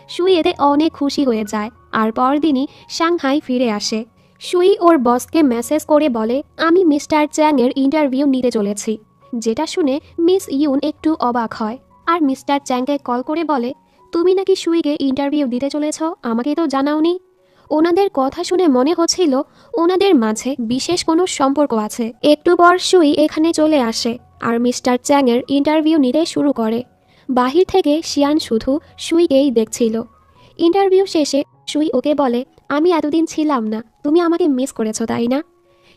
সুই এতে অনেক খুশি হয়ে যায় আর পরদিনই সাংহাই ফিরে আসে। সুই ওর বসকে মেসেজ করে বলে, আমি মিস্টার চ্যাংয়ের ইন্টারভিউ নিতে চলেছি। যেটা শুনে মিস ইউন একটু অবাক হয় আর মিস্টার চ্যাংকে কল করে বলে, তুমি নাকি সুইকে ইন্টারভিউ দিতে চলেছ, আমাকে তো জানাওনি। ওনাদের কথা শুনে মনে হচ্ছিল ওনাদের মাঝে বিশেষ কোনো সম্পর্ক আছে। একটু পর সুই এখানে চলে আসে আর মিস্টার চ্যাংয়ের ইন্টারভিউ নিতে শুরু করে। বাহির থেকে শিয়ান শুধু সুইকেই দেখছিল। ইন্টারভিউ শেষে সুই ওকে বলে, আমি এতদিন ছিলাম না, তুমি আমাকে মিস করেছো তাই না?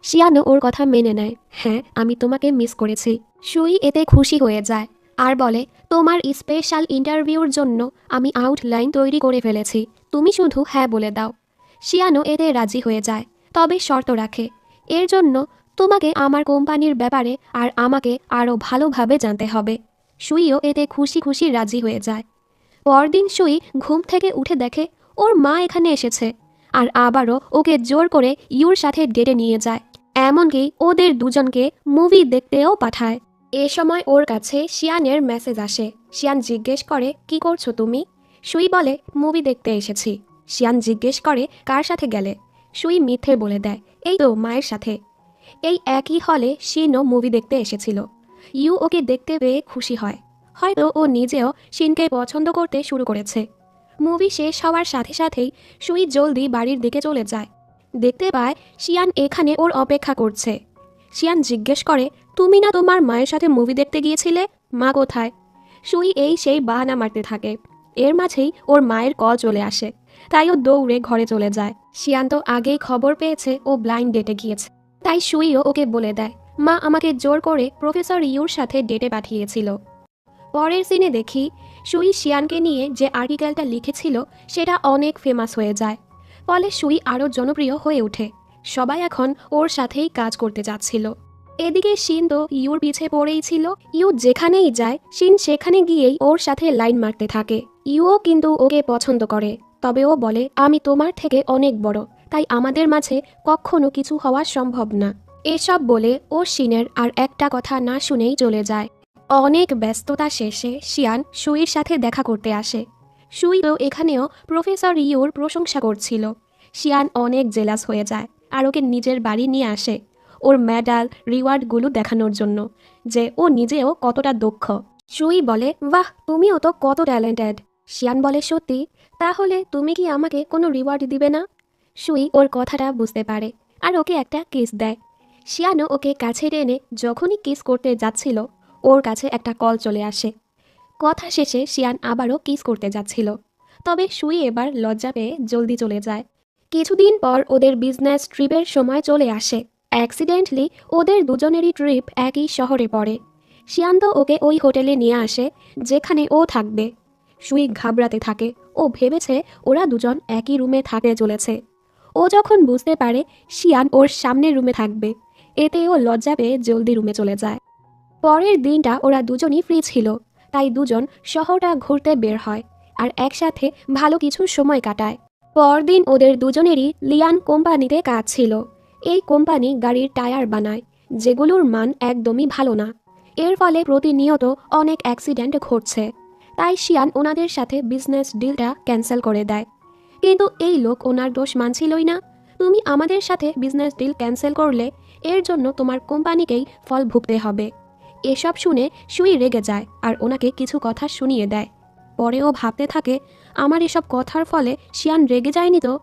শিয়ানও ওর কথা মেনে নেয়, হ্যাঁ আমি তোমাকে মিস করেছি। সুই এতে খুশি হয়ে যায় আর বলে, তোমার স্পেশাল ইন্টারভিউর জন্য আমি আউটলাইন তৈরি করে ফেলেছি, তুমি শুধু হ্যাঁ বলে দাও। শিয়ানও এতে রাজি হয়ে যায়, তবে শর্ত রাখে, এর জন্য তোমাকে আমার কোম্পানির ব্যাপারে আর আমাকে আরও ভালোভাবে জানতে হবে। সুইও এতে খুশি খুশি রাজি হয়ে যায়। পরদিন সুই ঘুম থেকে উঠে দেখে ওর মা এখানে এসেছে আর আবারও ওকে জোর করে ইউর সাথে ডেটে নিয়ে যায়, এমনকি ওদের দুজনকে মুভি দেখতেও পাঠায়। এ সময় ওর কাছে শিয়ানের মেসেজ আসে। শিয়ান জিজ্ঞেস করে, কি করছো তুমি? সুই বলে, মুভি দেখতে এসেছি। শিয়ান জিজ্ঞেস করে, কার সাথে গেলে? সুই মিথ্যে বলে দেয়, এই তো মায়ের সাথে। এই একই হলে শিনও মুভি দেখতে এসেছিল। ইউ ওকে দেখতে পেয়ে খুশি হয়, হয়তো ও নিজেও শিনকে পছন্দ করতে শুরু করেছে। মুভি শেষ হওয়ার সাথে সাথেই সুই জলদি বাড়ির দিকে চলে যায়। দেখতে পায় শিয়ান এখানে ওর অপেক্ষা করছে। শিয়ান জিজ্ঞেস করে, তুমি না তোমার মায়ের সাথে মুভি দেখতে গিয়েছিলে, মা কোথায়? সুই এই সেই বাহানা মারতে থাকে। এর মাঝেই ওর মায়ের কল চলে আসে, তাই ও দৌড়ে ঘরে চলে যায়। শিয়ান তো আগেই খবর পেয়েছে ও ব্লাইন্ড ডেটে গিয়েছে, তাই সুইও ওকে বলে দেয়, মা আমাকে জোর করে প্রফেসর ইউর সাথে ডেটে পাঠিয়েছিল। পরের সিনে দেখি সুই শিয়ানকে নিয়ে যে আর্টিকেলটা লিখেছিল সেটা অনেক ফেমাস হয়ে যায়, ফলে সুই আরও জনপ্রিয় হয়ে ওঠে। সবাই এখন ওর সাথেই কাজ করতে যাচ্ছিল। এদিকে শিন তো ইউর পিছে পড়েই ছিল। ইউ যেখানেই যায় শিন সেখানে গিয়েই ওর সাথে লাইন মারতে থাকে। ইউও কিন্তু ওকে পছন্দ করে, তবে ও বলে, আমি তোমার থেকে অনেক বড়, তাই আমাদের মাঝে কখনো কিছু হওয়া সম্ভব না। এসব বলে ও শিনের আর একটা কথা না শুনেই চলে যায়। অনেক ব্যস্ততা শেষে শিয়ান সুইর সাথে দেখা করতে আসে। সুইও এখানেও প্রফেসর ইউর প্রশংসা করছিল। শিয়ান অনেক জেলাস হয়ে যায় আর ওকে নিজের বাড়ি নিয়ে আসে ওর মেডাল রিওয়ার্ডগুলো দেখানোর জন্য, যে ও নিজেও কতটা দক্ষ। সুই বলে, বাহ তুমিও তো কত ট্যালেন্টেড। শিয়ান বলে, সত্যি? তাহলে তুমি কি আমাকে কোনো রিওয়ার্ড দিবে না? সুই ওর কথাটা বুঝতে পারে আর ওকে একটা কিস দেয়। শিয়ানও ওকে কাছে টেনে যখনই কিস করতে যাচ্ছিল ওর কাছে একটা কল চলে আসে। কথা শেষে শিয়ান আবারও কিস করতে যাচ্ছিল, তবে সুই এবার লজ্জা পেয়ে জলদি চলে যায়। কিছুদিন পর ওদের বিজনেস ট্রিপের সময় চলে আসে। অ্যাক্সিডেন্টলি ওদের দুজনেরই ট্রিপ একই শহরে পড়ে। শিয়ান তো ওকে ওই হোটেলে নিয়ে আসে যেখানে ও থাকবে। সুই ঘাবড়াতে থাকে, ও ভেবেছে ওরা দুজন একই রুমে থাকতে চলেছে। ও যখন বুঝতে পারে শিয়ান ওর সামনের রুমে থাকবে, এতে ও লজ্জা পেয়ে জলদি রুমে চলে যায়। পরের দিনটা ওরা দুজনই ফ্রি ছিল, তাই দুজন শহরটা ঘুরতে বের হয় আর একসাথে ভালো কিছু সময় কাটায়। পরদিন ওদের দুজনেরই লিয়ান কোম্পানিতে কাজ ছিল। এই কোম্পানি গাড়ির টায়ার বানায়, যেগুলোর মান একদমই ভালো না। এর ফলে প্রতিনিয়ত অনেক অ্যাক্সিডেন্ট ঘটছে, তাই শিয়ান ওনাদের সাথে বিজনেস ডিলটা ক্যান্সেল করে দেয়। কিন্তু এই লোক ওনার দোষ মানছিলই না। তুমি আমাদের সাথে বিজনেস ডিল ক্যান্সেল করলে এর জন্য তোমার কোম্পানিকেই ফল ভুগতে হবে। এসব শুনে সুই রেগে যায় আর ওনাকে কিছু কথা শুনিয়ে দেয়। পরে ও ভাবতে থাকে, আমার এসব কথার ফলে শিয়ান রেগে যায়নি তো?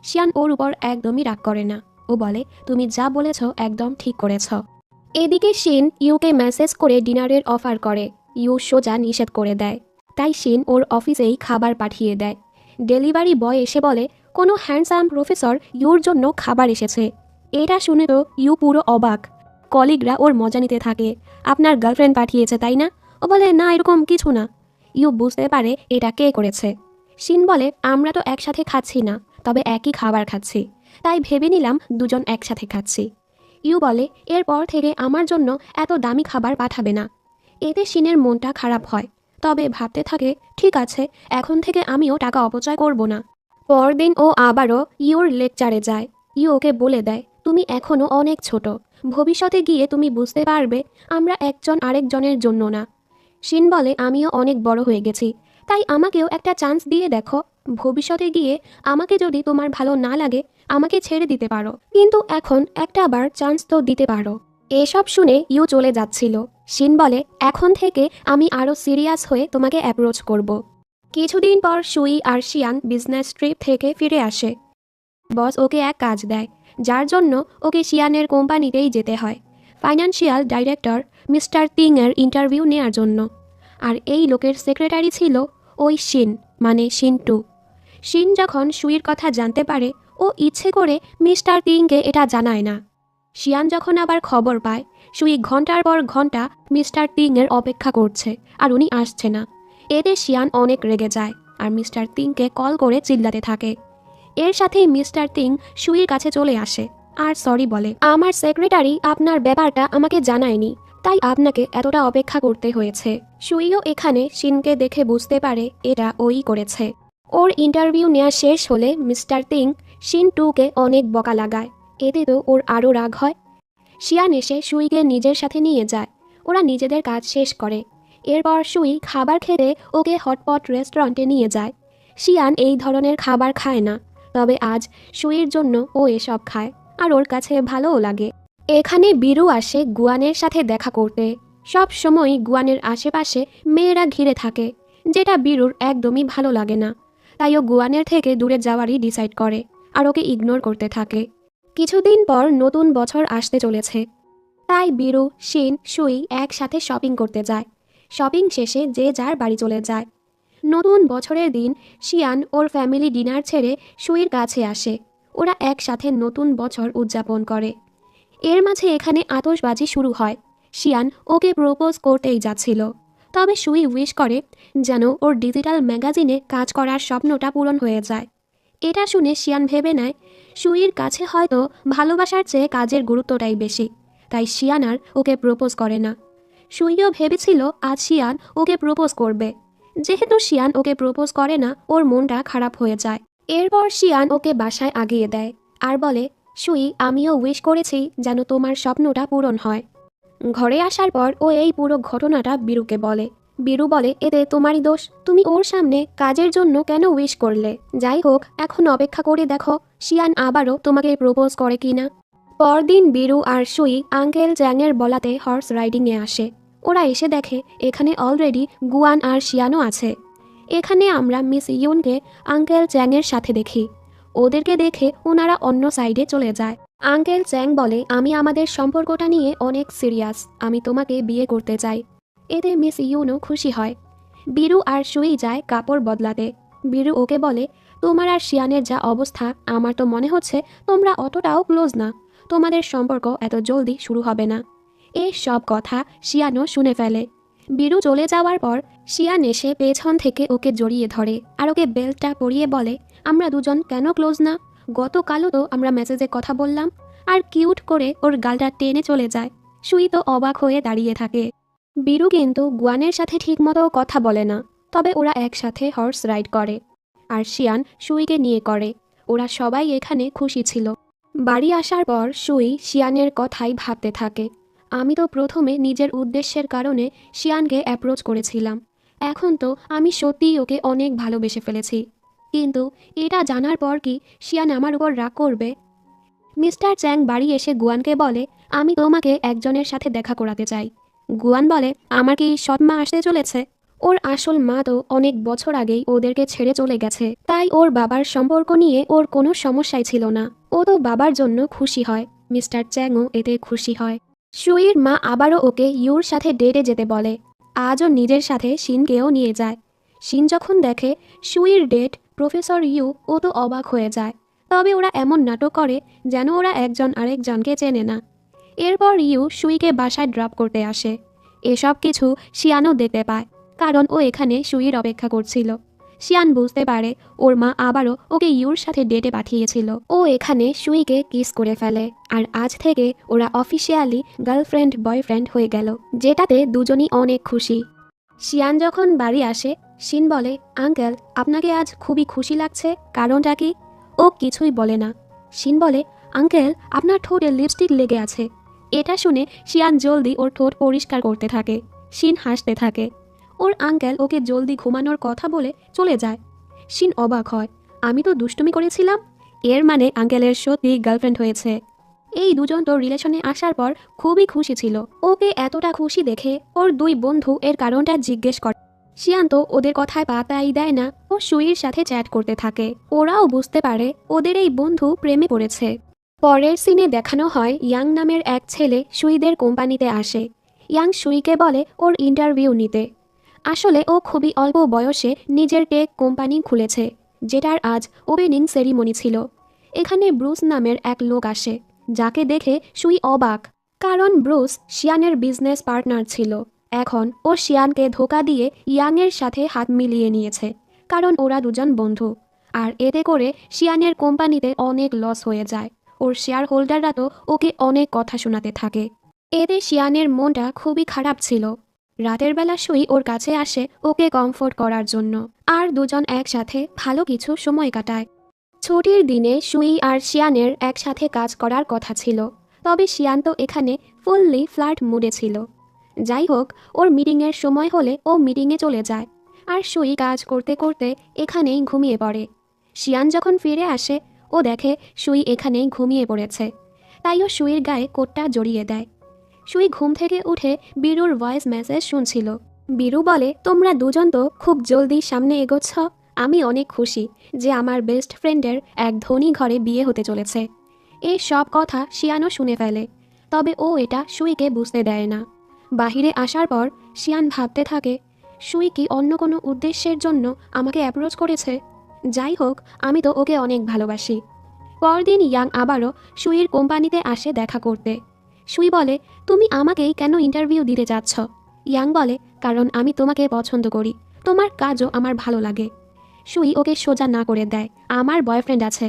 শিয়ান ওর উপর একদমই রাগ করে না। ও বলে, তুমি যা বলেছ একদম ঠিক করেছ। এদিকে শিন ইউকে মেসেজ করে ডিনারের অফার করে। ইউ সোজা নিষেধ করে দেয়, তাই শিন ওর অফিসেই খাবার পাঠিয়ে দেয়। ডেলিভারি বয় এসে বলে, কোনো হ্যান্ডসাম প্রফেসর ইউর জন্য খাবার এসেছে। এটা শুনে তো ইউ পুরো অবাক। কলিগরা ওর মজা নিতে থাকে, আপনার গার্লফ্রেন্ড পাঠিয়েছে তাই না? ও বলে, না এরকম কিছু না। ইউ বুঝতে পারে এটা কে করেছে। শিন বলে, আমরা তো একসাথে খাচ্ছি না, তবে একই খাবার খাচ্ছি, তাই ভেবে নিলাম দুজন একসাথে খাচ্ছি। ইউ বলে, এরপর থেকে আমার জন্য এত দামি খাবার পাঠাবে না। এতে শিনের মনটা খারাপ হয়, তবে ভাবতে থাকে, ঠিক আছে এখন থেকে আমিও টাকা অপচয় করব না। পরদিন ও আবারও ইউর লেকচারে যায়। ইউ ওকে বলে দেয়, তুমি এখনও অনেক ছোট, ভবিষ্যতে গিয়ে তুমি বুঝতে পারবে আমরা একজন আরেকজনের জন্য না। শিন বলে, আমিও অনেক বড় হয়ে গেছি, তাই আমাকেও একটা চান্স দিয়ে দেখো। ভবিষ্যতে গিয়ে আমাকে যদি তোমার ভালো না লাগে আমাকে ছেড়ে দিতে পারো, কিন্তু এখন একটা বার চান্স তো দিতে পারো। এসব শুনে ইউ চলে যাচ্ছিল। শিন বলে, এখন থেকে আমি আরও সিরিয়াস হয়ে তোমাকে অ্যাপ্রোচ করব। কিছুদিন পর সুই আর শিয়ান বিজনেস ট্রিপ থেকে ফিরে আসে। বস ওকে এক কাজ দেয়, যার জন্য ওকে শিয়ানের কোম্পানিতেই যেতে হয় ফাইন্যান্সিয়াল ডাইরেক্টর মিস্টার তিংয়ের ইন্টারভিউ নেওয়ার জন্য। আর এই লোকের সেক্রেটারি ছিল ওই শিন, মানে শিন্টু। শিন যখন সুইর কথা জানতে পারে, ও ইচ্ছে করে মিস্টার তিংকে এটা জানায় না। শিয়ান যখন আবার খবর পায় সুই ঘন্টার পর ঘন্টা মিস্টার তিংয়ের অপেক্ষা করছে আর উনি আসছে না, এতে শিয়ান অনেক রেগে যায় আর মিস্টার তিংকে কল করে চিল্লাতে থাকে। এর সাথেই মিস্টার তিং সুইর কাছে চলে আসে আর সরি বলে, আমার সেক্রেটারি আপনার ব্যাপারটা আমাকে জানায়নি, তাই আপনাকে এতটা অপেক্ষা করতে হয়েছে। সুইও এখানে শিনকে দেখে বুঝতে পারে এটা ওই করেছে। ওর ইন্টারভিউ নেওয়া শেষ হলে মিস্টার তিং শিন টুকে অনেক বকা লাগায়, এতে তো ওর আরও রাগ হয়। শিয়ান এসে সুইকে নিজের সাথে নিয়ে যায়, ওরা নিজেদের কাজ শেষ করে। এরপর সুই খাবার খেতে ওকে হটপট রেস্টুরেন্টে নিয়ে যায়। শিয়ান এই ধরনের খাবার খায় না, তবে আজ সুইর জন্য ও এসব খায় আর ওর কাছে ভালোও লাগে। এখানে বীরু আসে গুয়ানের সাথে দেখা করতে। সব সময় গুয়ানের আশেপাশে মেয়েরা ঘিরে থাকে, যেটা বীরুর একদমই ভালো লাগে না। তাই ও গুয়ানের থেকে দূরে যাওয়ারই ডিসাইড করে আর ওকে ইগনোর করতে থাকে। কিছুদিন পর নতুন বছর আসতে চলেছে, তাই বীরু, শিন, সুই একসাথে শপিং করতে যায়। শপিং শেষে যে যার বাড়ি চলে যায়। নতুন বছরের দিন শিয়ান ওর ফ্যামিলি ডিনার ছেড়ে সুইর কাছে আসে। ওরা একসাথে নতুন বছর উদযাপন করে। এর মাঝে এখানে আতশবাজি শুরু হয়। শিয়ান ওকে প্রপোজ করতেই যাচ্ছিল, তবে সুই উইশ করে যেন ওর ডিজিটাল ম্যাগাজিনে কাজ করার স্বপ্নটা পূরণ হয়ে যায়। এটা শুনে শিয়ান ভেবে নেয় সুইর কাছে হয়তো ভালোবাসার চেয়ে কাজের গুরুত্বটাই বেশি, তাই শিয়ান আর ওকে প্রপোজ করে না। সুইও ভেবেছিল আজ শিয়ান ওকে প্রপোজ করবে। যেহেতু শিয়ান ওকে প্রপোজ করে না, ওর মনটা খারাপ হয়ে যায়। এরপর শিয়ান ওকে বাসায় আগিয়ে দেয় আর বলে, সুই, আমিও উইশ করেছি যেন তোমার স্বপ্নটা পূরণ হয়। ঘরে আসার পর ও এই পুরো ঘটনাটা বীরুকে বলে। বীরু বলে, এতে তোমারই দোষ, তুমি ওর সামনে কাজের জন্য কেন উইশ করলে? যাই হোক, এখন অপেক্ষা করে দেখো শিয়ান আবারও তোমাকে প্রপোজ করে কিনা। পরদিন বীরু আর সুই আঙ্কেল চ্যাংয়ের বলাতে হর্স রাইডিংয়ে আসে। ওরা এসে দেখে এখানে অলরেডি গুয়ান আর শিয়ানও আছে। এখানে আমরা মিস ইউনকে আঙ্কেল চ্যাংয়ের সাথে দেখি। ওদেরকে দেখে ওনারা অন্য সাইডে চলে যায়। আঙ্কেল চ্যাং বলে, আমি আমাদের সম্পর্কটা নিয়ে অনেক সিরিয়াস, আমি তোমাকে বিয়ে করতে চাই। এতে মিস ইউনও খুশি হয়। বীরু আর সুই যায় কাপড় বদলাতে। বীরু ওকে বলে, তোমার আর শিয়ানের যা অবস্থা, আমার তো মনে হচ্ছে তোমরা অতটাও ক্লোজ না, তোমাদের সম্পর্ক এত জলদি শুরু হবে না। এই সব কথা শিয়ানও শুনে ফেলে। বীরু চলে যাওয়ার পর শিয়ান এসে পেছন থেকে ওকে জড়িয়ে ধরে আর ওকে বেল্টটা পরিয়ে বলে, আমরা দুজন কেন ক্লোজ না? গতকালও তো আমরা মেসেজে কথা বললাম। আর কিউট করে ওর গালটা টেনে চলে যায়। সুই তো অবাক হয়ে দাঁড়িয়ে থাকে। বীরু কিন্তু গুয়ানের সাথে ঠিকমতো কথা বলে না, তবে ওরা একসাথে হর্স রাইড করে আর শিয়ান সুইকে নিয়ে করে। ওরা সবাই এখানে খুশি ছিল। বাড়ি আসার পর সুই শিয়ানের কথাই ভাবতে থাকে। আমি তো প্রথমে নিজের উদ্দেশ্যের কারণে শিয়ানকে অ্যাপ্রোচ করেছিলাম, এখন তো আমি সত্যিই ওকে অনেক ভালোবেসে ফেলেছি। কিন্তু এটা জানার পর কি শিয়ান আমার উপর রাগ করবে? মিস্টার চ্যাং বাড়ি এসে গুয়ানকে বলে, আমি তোমাকে একজনের সাথে দেখা করাতে চাই। গুয়ান বলে, আমার কি সৎ মা আসতে চলেছে? ওর আসল মা তো অনেক বছর আগেই ওদেরকে ছেড়ে চলে গেছে, তাই ওর বাবার সম্পর্ক নিয়ে ওর কোনো সমস্যাই ছিল না। ও তো বাবার জন্য খুশি হয়। মিস্টার চ্যাংও এতে খুশি হয়। সুইর মা আবারও ওকে ইউর সাথে ডেটে যেতে বলে। আজও নিজের সাথে শিনকেও নিয়ে যায়। শিন যখন দেখে সুইর ডেট প্রফেসর ইউ, ও তো অবাক হয়ে যায়। তবে ওরা এমন নাটক করে যেন ওরা একজন আরেকজনকে চেনে না। এরপর ইউ সুইকে বাসায় ড্রপ করতে আসে। এসব কিছু শিয়ানও দেখতে পায়, কারণ ও এখানে সুইর অপেক্ষা করছিল। শিয়ান বুঝতে পারে ওর মা আবারও ওকে ইউর সাথে ডেটে পাঠিয়েছিল। ও এখানে সুইকে কিস করে ফেলে আর আজ থেকে ওরা অফিসিয়ালি গার্লফ্রেন্ড বয়ফ্রেন্ড হয়ে গেল, যেটাতে দুজনই অনেক খুশি। শিয়ান যখন বাড়ি আসে, শিন বলে, আঙ্কেল, আপনাকে আজ খুবই খুশি লাগছে, কারণটা কি? ও কিছুই বলে না। শিন বলে, আঙ্কেল, আপনার ঠোঁটে লিপস্টিক লেগে আছে। এটা শুনে শিয়ান জলদি ওর ঠোঁট পরিষ্কার করতে থাকে। শিন হাসতে থাকে। ওর আঙ্কেল ওকে জলদি ঘুমানোর কথা বলে চলে যায়। শিন অবাক হয়, আমি তো দুষ্টুমি করেছিলাম, এর মানে আঙ্কেলের সত্যি গার্লফ্রেন্ড হয়েছে। এই দুজন তো রিলেশনে আসার পর খুবই খুশি ছিল। ওকে এতটা খুশি দেখে ওর দুই বন্ধু এর কারণটা জিজ্ঞেস করে। শিয়ান তো ওদের কথায় পাত্তাই দেয় না, ও সুইর সাথে চ্যাট করতে থাকে। ওরাও বুঝতে পারে ওদের এই বন্ধু প্রেমে পড়েছে। পরের সিনে দেখানো হয় ইয়াং নামের এক ছেলে সুইদের কোম্পানিতে আসে। ইয়াং সুইকে বলে ওর ইন্টারভিউ নিতে। আসলে ও খুবই অল্প বয়সে নিজের টেক কোম্পানি খুলেছে, যেটার আজ ওপেনিং সেরিমনি ছিল। এখানে ব্রুস নামের এক লোক আসে, যাকে দেখে সুই অবাক, কারণ ব্রুস শিয়ানের বিজনেস পার্টনার ছিল। এখন ও শিয়ানকে ধোকা দিয়ে ইয়াংয়ের সাথে হাত মিলিয়ে নিয়েছে, কারণ ওরা দুজন বন্ধু। আর এতে করে শিয়ানের কোম্পানিতে অনেক লস হয়ে যায়। ওর শেয়ার হোল্ডাররা তো ওকে অনেক কথা শোনাতে থাকে। এতে শিয়ানের মনটা খুবই খারাপ ছিল। রাতের বেলা সুই ওর কাছে আসে ওকে কমফোর্ট করার জন্য, আর দুজন একসাথে ভালো কিছু সময় কাটায়। ছুটির দিনে সুই আর শিয়ানের একসাথে কাজ করার কথা ছিল, তবে শিয়ান তো এখানে ফুললি ফ্ল্যাট মুডে ছিল। যাই হোক, ওর মিটিংয়ের সময় হলে ও মিটিংয়ে চলে যায়, আর সুই কাজ করতে করতে এখানেই ঘুমিয়ে পড়ে। শিয়ান যখন ফিরে আসে, ও দেখে সুই এখানেই ঘুমিয়ে পড়েছে, তাই ও সুইর গায়ে কোটটা জড়িয়ে দেয়। সুই ঘুম থেকে উঠে বীরুর ভয়েস মেসেজ শুনছিল। বীরু বলে, তোমরা দুজন তো খুব জলদি সামনে এগোচ্ছ। আমি অনেক খুশি যে আমার বেস্ট ফ্রেন্ডের এক ধনী ঘরে বিয়ে হতে চলেছে। এই সব কথা শিয়ানও শুনে ফেলে, তবে ও এটা সুইকে বুঝতে দেয় না। বাহিরে আসার পর শিয়ান ভাবতে থাকে, সুই কি অন্য কোনো উদ্দেশ্যের জন্য আমাকে অ্যাপ্রোচ করেছে? যাই হোক, আমি তো ওকে অনেক ভালোবাসি। পরদিন ইয়াং আবারও সুইর কোম্পানিতে আসে দেখা করতে। সুই বলে, তুমি আমাকেই কেন ইন্টারভিউ দিতে যাচ্ছ? ইয়াং বলে, কারণ আমি তোমাকে পছন্দ করি, তোমার কাজও আমার ভালো লাগে। সুই ওকে সোজা না করে দেয়, আমার বয়ফ্রেন্ড আছে।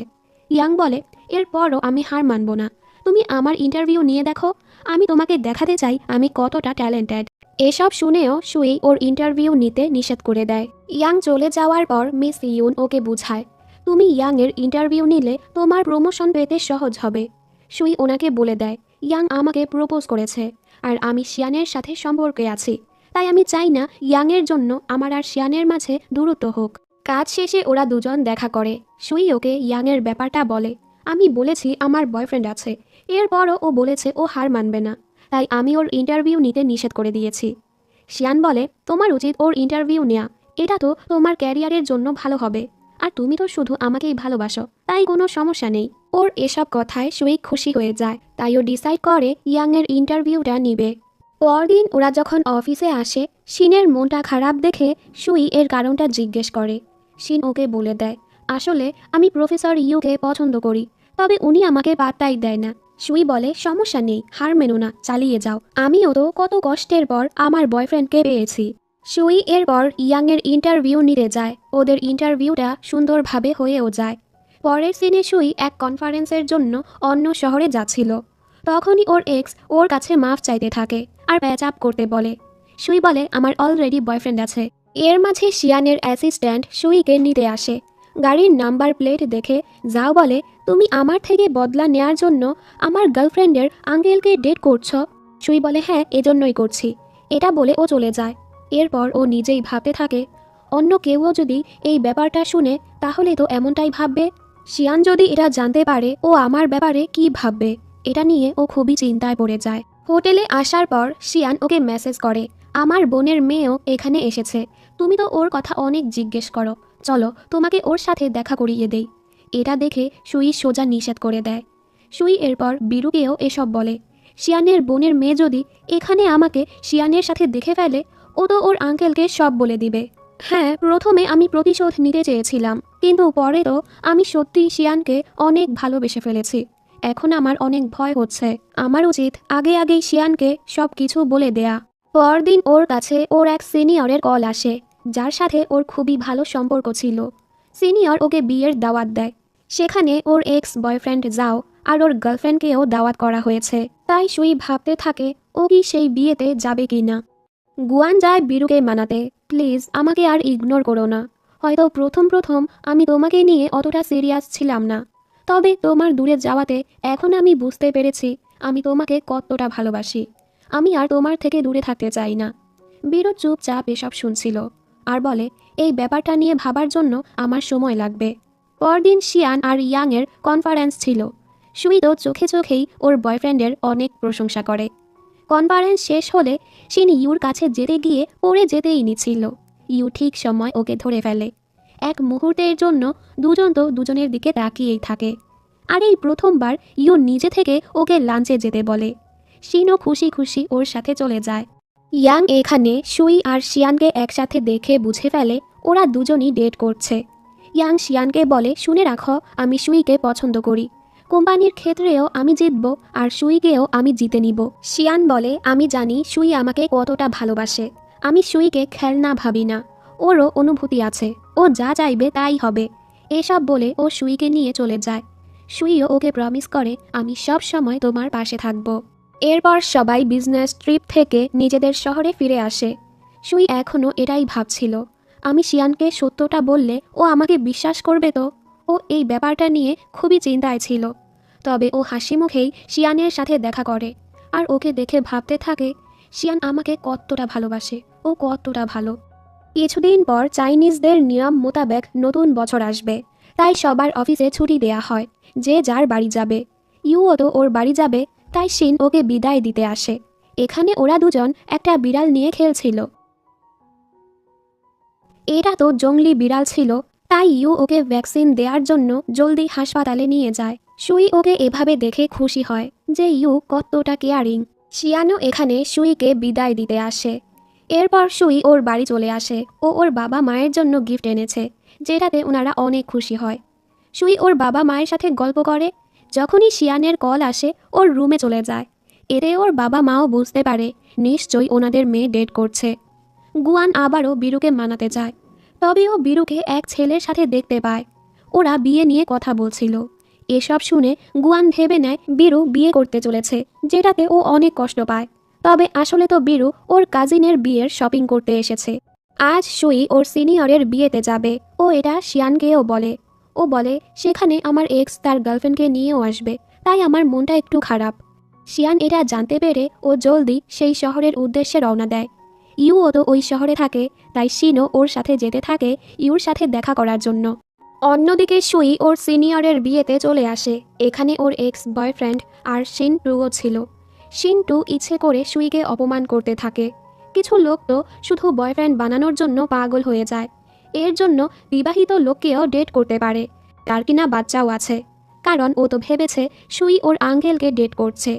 ইয়াং বলে, এরপরও আমি হার মানব না, তুমি আমার ইন্টারভিউ নিয়ে দেখো, আমি তোমাকে দেখাতে চাই আমি কতটা ট্যালেন্টেড। এসব শুনেও সুই ওর ইন্টারভিউ নিতে নিষেধ করে দেয়। ইয়াং চলে যাওয়ার পর মিস ইউন ওকে বুঝায়, তুমি ইয়াংয়ের ইন্টারভিউ নিলে তোমার প্রমোশন পেতে সহজ হবে। সুই ওনাকে বলে দেয়, ইয়াং আমাকে প্রপোজ করেছে, আর আমি শিয়ানের সাথে সম্পর্কে আছি, তাই আমি চাই না ইয়াংয়ের জন্য আমার আর শিয়ানের মাঝে দূরত্ব হোক। কাজ শেষে ওরা দুজন দেখা করে। সুই ওকে ইয়াংয়ের ব্যাপারটা বলে, আমি বলেছি আমার বয়ফ্রেন্ড আছে, এরপরও ও বলেছে ও হার মানবে না, তাই আমি ওর ইন্টারভিউ নিতে নিষেধ করে দিয়েছি। শিয়ান বলে, তোমার উচিত ওর ইন্টারভিউ নেওয়া, এটা তো তোমার ক্যারিয়ারের জন্য ভালো হবে, আর তুমি তো শুধু আমাকেই ভালোবাসো, তাই কোনো সমস্যা নেই। ওর এসব কথায় সুই খুশি হয়ে যায়, তাই ও ডিসাইড করে ইয়াংয়ের ইন্টারভিউটা নিবে। পরদিন ওরা যখন অফিসে আসে, শিনের মনটা খারাপ দেখে সুই এর কারণটা জিজ্ঞেস করে। শিন ওকে বলে দেয়, আসলে আমি প্রফেসর ইউকে পছন্দ করি, তবে উনি আমাকে পাত্তাই দেয় না। সুই বলে, সমস্যা নেই, হার মেনো না, চালিয়ে যাও, আমিও তো কত কষ্টের পর আমার বয়ফ্রেন্ডকে পেয়েছি। সুই এরপর ইয়াংয়ের ইন্টারভিউ নিতে যায়। ওদের ইন্টারভিউটা সুন্দরভাবে হয়েও যায়। পরের সিনে সুই এক কনফারেন্সের জন্য অন্য শহরে যাচ্ছিল। তখনই ওর এক্স ওর কাছে মাফ চাইতে থাকে আর প্যাচ আপ করতে বলে। সুই বলে, আমার অলরেডি বয়ফ্রেন্ড আছে। এর মাঝে শিয়ানের অ্যাসিস্ট্যান্ট সুইকে নিতে আসে। গাড়ির নাম্বার প্লেট দেখে যাও বলে, তুমি আমার থেকে বদলা নেয়ার জন্য আমার গার্লফ্রেন্ডের আঙ্কেলকে ডেট করছো? সুই বলে, হ্যাঁ, এজন্যই করছি। এটা বলে ও চলে যায়। এরপর ও নিজেই ভাবতে থাকে, অন্য কেউও যদি এই ব্যাপারটা শুনে তাহলে তো এমনটাই ভাববে। শিয়ান যদি এটা জানতে পারে ও আমার ব্যাপারে কি ভাববে, এটা নিয়ে ও খুবই চিন্তায় পড়ে যায়। হোটেলে আসার পর শিয়ান ওকে মেসেজ করে, আমার বোনের মেয়েও এখানে এসেছে, তুমি তো ওর কথা অনেক জিজ্ঞেস করো, চলো তোমাকে ওর সাথে দেখা করিয়ে দেই। এটা দেখে সুই সোজা নিষেধ করে দেয়। সুই এরপর বীরুকেও এসব বলে, শিয়ানের বোনের মেয়ে যদি এখানে আমাকে শিয়ানের সাথে দেখে ফেলে, ও তো ওর আঙ্কেলকে সব বলে দিবে। হ্যাঁ, প্রথমে আমি প্রতিশোধ নিতে চেয়েছিলাম, কিন্তু পরে তো আমি সত্যি শিয়ানকে অনেক ভালোবেসে ফেলেছি। এখন আমার অনেক ভয় হচ্ছে, আমার উচিত আগেই শিয়ানকে সব কিছু বলে দেয়া। পরদিন ওর কাছে ওর এক সিনিয়রের কল আসে, যার সাথে ওর খুবই ভালো সম্পর্ক ছিল। সিনিয়র ওকে বিয়ের দাওয়াত দেয়। সেখানে ওর এক্স বয়ফ্রেন্ড যাও আর ওর গার্লফ্রেন্ডকেও দাওয়াত করা হয়েছে। তাই সুই ভাবতে থাকে ও কি সেই বিয়েতে যাবে কি না। গুয়ান যায় বীরুকে মানাতে, প্লিজ আমাকে আর ইগনোর করো না। হয়তো প্রথম আমি তোমাকে নিয়ে অতটা সিরিয়াস ছিলাম না, তবে তোমার দূরে যাওয়াতে এখন আমি বুঝতে পেরেছি আমি তোমাকে কতটা ভালোবাসি। আমি আর তোমার থেকে দূরে থাকতে চাই না। বীরু চুপচাপ এসব শুনছিল আর বলে, এই ব্যাপারটা নিয়ে ভাবার জন্য আমার সময় লাগবে। পরদিন শিয়ান আর ইয়াংয়ের কনফারেন্স ছিল। সুই তো চোখেই ওর বয়ফ্রেন্ডের অনেক প্রশংসা করে। কনফারেন্স শেষ হলে শিন ইউর কাছে যেতে গিয়ে পড়ে যেতেই নিচ্ছিল। ইউ ঠিক সময় ওকে ধরে ফেলে। এক মুহূর্তের জন্য দুজন তো দুজনের দিকে তাকিয়েই থাকে। আর এই প্রথমবার ইউ নিজে থেকে ওকে লাঞ্চে যেতে বলে। শিনও খুশি খুশি ওর সাথে চলে যায়। ইয়াং এখানে সুই আর শিয়ানকে একসাথে দেখে বুঝে ফেলে ওরা দুজনই ডেট করছে। ইয়াং শিয়ানকে বলে, শুনে রাখো, আমি সুইকে পছন্দ করি। কোম্পানির ক্ষেত্রেও আমি জিতব আর সুইকেও আমি জিতে নিব। শিয়ান বলে, আমি জানি সুই আমাকে কতটা ভালোবাসে। আমি সুইকে খেলনা ভাবি না, ওরও অনুভূতি আছে, ও যা চাইবে তাই হবে। এসব বলে ও সুইকে নিয়ে চলে যায়। সুইও ওকে প্রমিস করে, আমি সব সময় তোমার পাশে থাকব। এরপর সবাই বিজনেস ট্রিপ থেকে নিজেদের শহরে ফিরে আসে। সুই এখনও এটাই ভাবছিল, আমি শিয়ানকে সত্যটা বললে ও আমাকে বিশ্বাস করবে তো। ও এই ব্যাপারটা নিয়ে খুবই চিন্তায় ছিল। তবে ও হাসি মুখেই শিয়ানের সাথে দেখা করে আর ওকে দেখে ভাবতে থাকে, শিয়ান আমাকে কতটা ভালোবাসে, ও কতটা ভালো। কিছুদিন পর চাইনিজদের নিয়ম মোতাবেক নতুন বছর আসবে, তাই সবার অফিসে ছুটি দেয়া হয়, যে যার বাড়ি যাবে। ইউও তো ওর বাড়ি যাবে, তাই শিন ওকে বিদায় দিতে আসে। এখানে ওরা দুজন একটা বিড়াল নিয়ে খেলছিল। এটা তো জংলি বিড়াল ছিল, তাই ইউ ওকে ভ্যাকসিন দেওয়ার জন্য জলদি হাসপাতালে নিয়ে যায়। সুই ওকে এভাবে দেখে খুশি হয় যে ইউ কতটা কেয়ারিং। শিয়ানও এখানে সুইকে বিদায় দিতে আসে। এরপর সুই ওর বাড়ি চলে আসে ও ওর বাবা মায়ের জন্য গিফট এনেছে, যেটাতে ওনারা অনেক খুশি হয়। সুই ওর বাবা মায়ের সাথে গল্প করে। যখনই শিয়ানের কল আসে ওর রুমে চলে যায়। এতে ওর বাবা মাও বুঝতে পারে নিশ্চয়ই ওনাদের মেয়ে ডেট করছে। গুয়ান আবারও বীরুকে মানাতে যায়, তবে ও বীরুকে এক ছেলের সাথে দেখতে পায়। ওরা বিয়ে নিয়ে কথা বলছিল। এসব শুনে গুয়ান ভেবে নেয় বীরু বিয়ে করতে চলেছে, যেটাতে ও অনেক কষ্ট পায়। তবে আসলে তো বীরু ওর কাজিনের বিয়ের শপিং করতে এসেছে। আজ সুই ওর সিনিয়রের বিয়েতে যাবে। ও এটা শিয়ানকেও বলে। ও বলে, সেখানে আমার এক্স তার গার্লফ্রেন্ডকে নিয়েও আসবে, তাই আমার মনটা একটু খারাপ। শিয়ান এটা জানতে পেরে ও জলদি সেই শহরের উদ্দেশ্যে রওনা দেয়। ইউও তো ওই শহরে থাকে, তাই শিনও ওর সাথে যেতে থাকে ইউর সাথে দেখা করার জন্য। অন্যদিকে সুই ওর সিনিয়রের বিয়েতে চলে আসে। এখানে ওর এক্স বয়ফ্রেন্ড আর শিন টুও ছিল। শিন টু ইচ্ছে করে সুইকে অপমান করতে থাকে। কিছু লোক তো শুধু বয়ফ্রেন্ড বানানোর জন্য পাগল হয়ে যায়। এর জন্য বিবাহিত লোককেও ডেট করতে পারে, তার কিনা বাচ্চাও আছে। কারণ ও তো ভেবেছে সুই ওর আঙ্কেলকে ডেট করছে।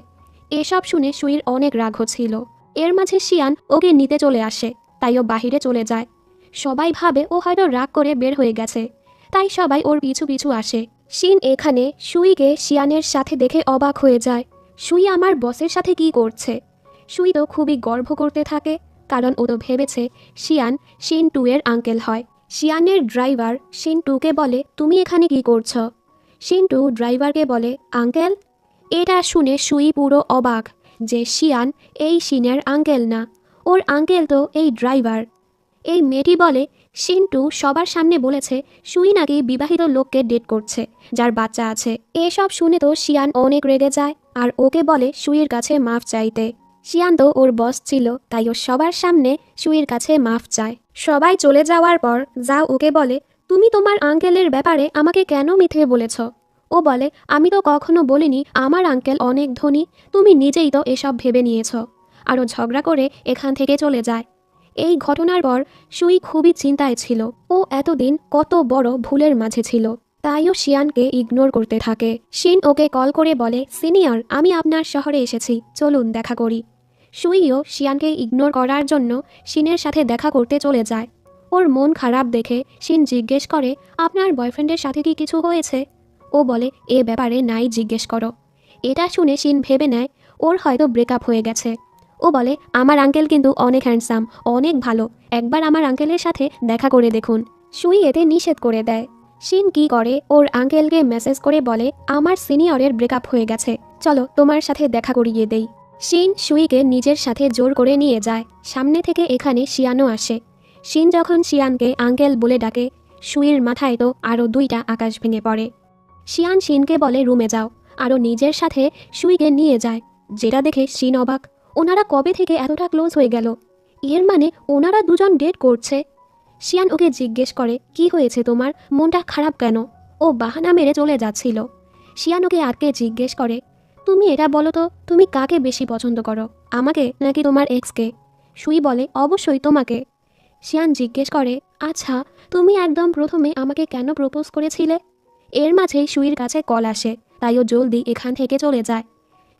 এসব শুনে সুইর অনেক রাগ হচ্ছিল। এর মাঝে শিয়ান ওকে নিতে চলে আসে, তাই ও বাহিরে চলে যায়। সবাই ভাবে ও হয়তো রাগ করে বের হয়ে গেছে, তাই সবাই ওর পিছু পিছু আসে। শিন এখানে সুইকে শিয়ানের সাথে দেখে অবাক হয়ে যায়। সুই আমার বসের সাথে কি করছে? সুই তো খুবই গর্ব করতে থাকে, কারণ ও তো ভেবেছে শিয়ান শিন টু এর আঙ্কেল হয়। শিয়ানের ড্রাইভার শিন টুকে বলে, তুমি এখানে কি করছো? শিন টু ড্রাইভারকে বলে, আঙ্কেল। এটা শুনে সুই পুরো অবাক যে শিয়ান এই শিনের আঙ্কেল না, ওর আঙ্কেল তো এই ড্রাইভার। এই মেয়েটি বলে, শিন্টু সবার সামনে বলেছে সুই নাকি বিবাহিত লোককে ডেট করছে, যার বাচ্চা আছে। এসব শুনে তো শিয়ান অনেক রেগে যায় আর ওকে বলে সুইয়ের কাছে মাফ চাইতে। শিয়ান তো ওর বস ছিল, তাই ও সবার সামনে সুইয়ের কাছে মাফ চায়। সবাই চলে যাওয়ার পর যাও ওকে বলে, তুমি তোমার আঙ্কেলের ব্যাপারে আমাকে কেন মিথ্যে বলেছ? ও বলে, আমি তো কখনো বলিনি আমার আঙ্কেল অনেক ধনী, তুমি নিজেই তো এসব ভেবে নিয়েছ। আরও ঝগড়া করে এখান থেকে চলে যায়। এই ঘটনার পর সুই খুবই চিন্তায় ছিল। ও এতদিন কত বড় ভুলের মাঝে ছিল, তাইও শিয়ানকে ইগনোর করতে থাকে। শিন ওকে কল করে বলে, সিনিয়র, আমি আপনার শহরে এসেছি, চলুন দেখা করি। সুইও শিয়ানকে ইগনোর করার জন্য শিনের সাথে দেখা করতে চলে যায়। ওর মন খারাপ দেখে শিন জিজ্ঞেস করে, আপনার বয়ফ্রেন্ডের সাথে কি কিছু হয়েছে? ও বলে, এ ব্যাপারে নাই জিজ্ঞেস করো। এটা শুনে শিন ভেবে নেয় ওর হয়তো ব্রেকআপ হয়ে গেছে। ও বলে, আমার আঙ্কেল কিন্তু অনেক হ্যান্ডসাম, অনেক ভালো, একবার আমার আঙ্কেলের সাথে দেখা করে দেখুন। সুই এতে নিষেধ করে দেয়। শিন কি করে, ওর আঙ্কেলকে মেসেজ করে বলে, আমার সিনিয়রের ব্রেকআপ হয়ে গেছে, চলো তোমার সাথে দেখা করিয়ে দেই। শিন সুইকে নিজের সাথে জোর করে নিয়ে যায়। সামনে থেকে এখানে শিয়ানও আসে। শিন যখন শিয়ানকে আঙ্কেল বলে ডাকে, সুইর মাথায় তো আরও 2টা আকাশ ভেঙে পড়ে। শিয়ান শিনকে বলে, রুমে যাও, আরও নিজের সাথে সুইকে নিয়ে যায়। যেটা দেখে শিন অবাক, ওনারা কবে থেকে এতটা ক্লোজ হয়ে গেল? এর মানে ওনারা দুজন ডেট করছে। শিয়ান ওকে জিজ্ঞেস করে, কি হয়েছে তোমার, মনটা খারাপ কেন? ও বাহানা মেরে চলে যাচ্ছিল। শিয়ান ওকে আটকে জিজ্ঞেস করে, তুমি এটা বলো তো, তুমি কাকে বেশি পছন্দ করো, আমাকে নাকি তোমার এক্সকে? সুই বলে, অবশ্যই তোমাকে। শিয়ান জিজ্ঞেস করে, আচ্ছা তুমি একদম প্রথমে আমাকে কেন প্রপোজ করেছিলে? এর মাঝেই সুইর কাছে কল আসে, তাই ও জলদি এখান থেকে চলে যায়।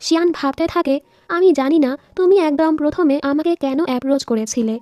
শিয়ান ভাবতে থাকে, আমি জানি না তুমি একদম প্রথমে আমাকে কেন অ্যাপ্রোচ করেছিলে।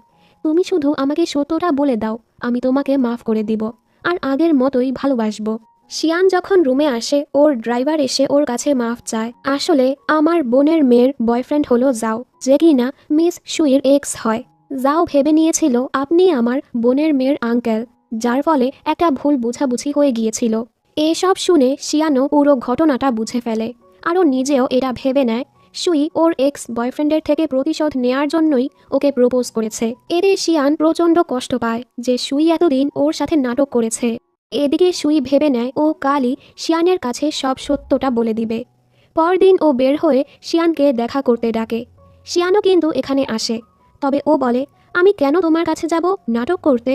তুমি শুধু আমাকে সত্যটা বলে দাও, আমি তোমাকে মাফ করে দিব, আর আগের মতোই ভালোবাসবো। শিয়ান যখন রুমে আসে, ওর ড্রাইভার এসে ওর কাছে মাফ চায়। আসলে আমার বোনের মেয়ের বয়ফ্রেন্ড হলো জাও, যে কিনা মিস সুইর এক্স হয়। জাও ভেবে নিয়েছিল আপনি আমার বোনের মেয়ের আঙ্কেল, যার ফলে একটা ভুল বোঝাবুঝি হয়ে গিয়েছিল। এসব শুনে শিয়ানও পুরো ঘটনাটা বুঝে ফেলে, আরও নিজেও এটা ভেবে নেয় সুই ওর এক্স বয়ফ্রেন্ডের থেকে প্রতিশোধ নেয়ার জন্যই ওকে প্রপোজ করেছে। এতে শিয়ান প্রচণ্ড কষ্ট পায় যে সুই এতদিন ওর সাথে নাটক করেছে। এদিকে সুই ভেবে নেয় ও কালই শিয়ানের কাছে সব সত্যটা বলে দিবে। পরদিন ও বের হয়ে শিয়ানকে দেখা করতে ডাকে। শিয়ানও কিন্তু এখানে আসে, তবে ও বলে, আমি কেন তোমার কাছে যাব নাটক করতে?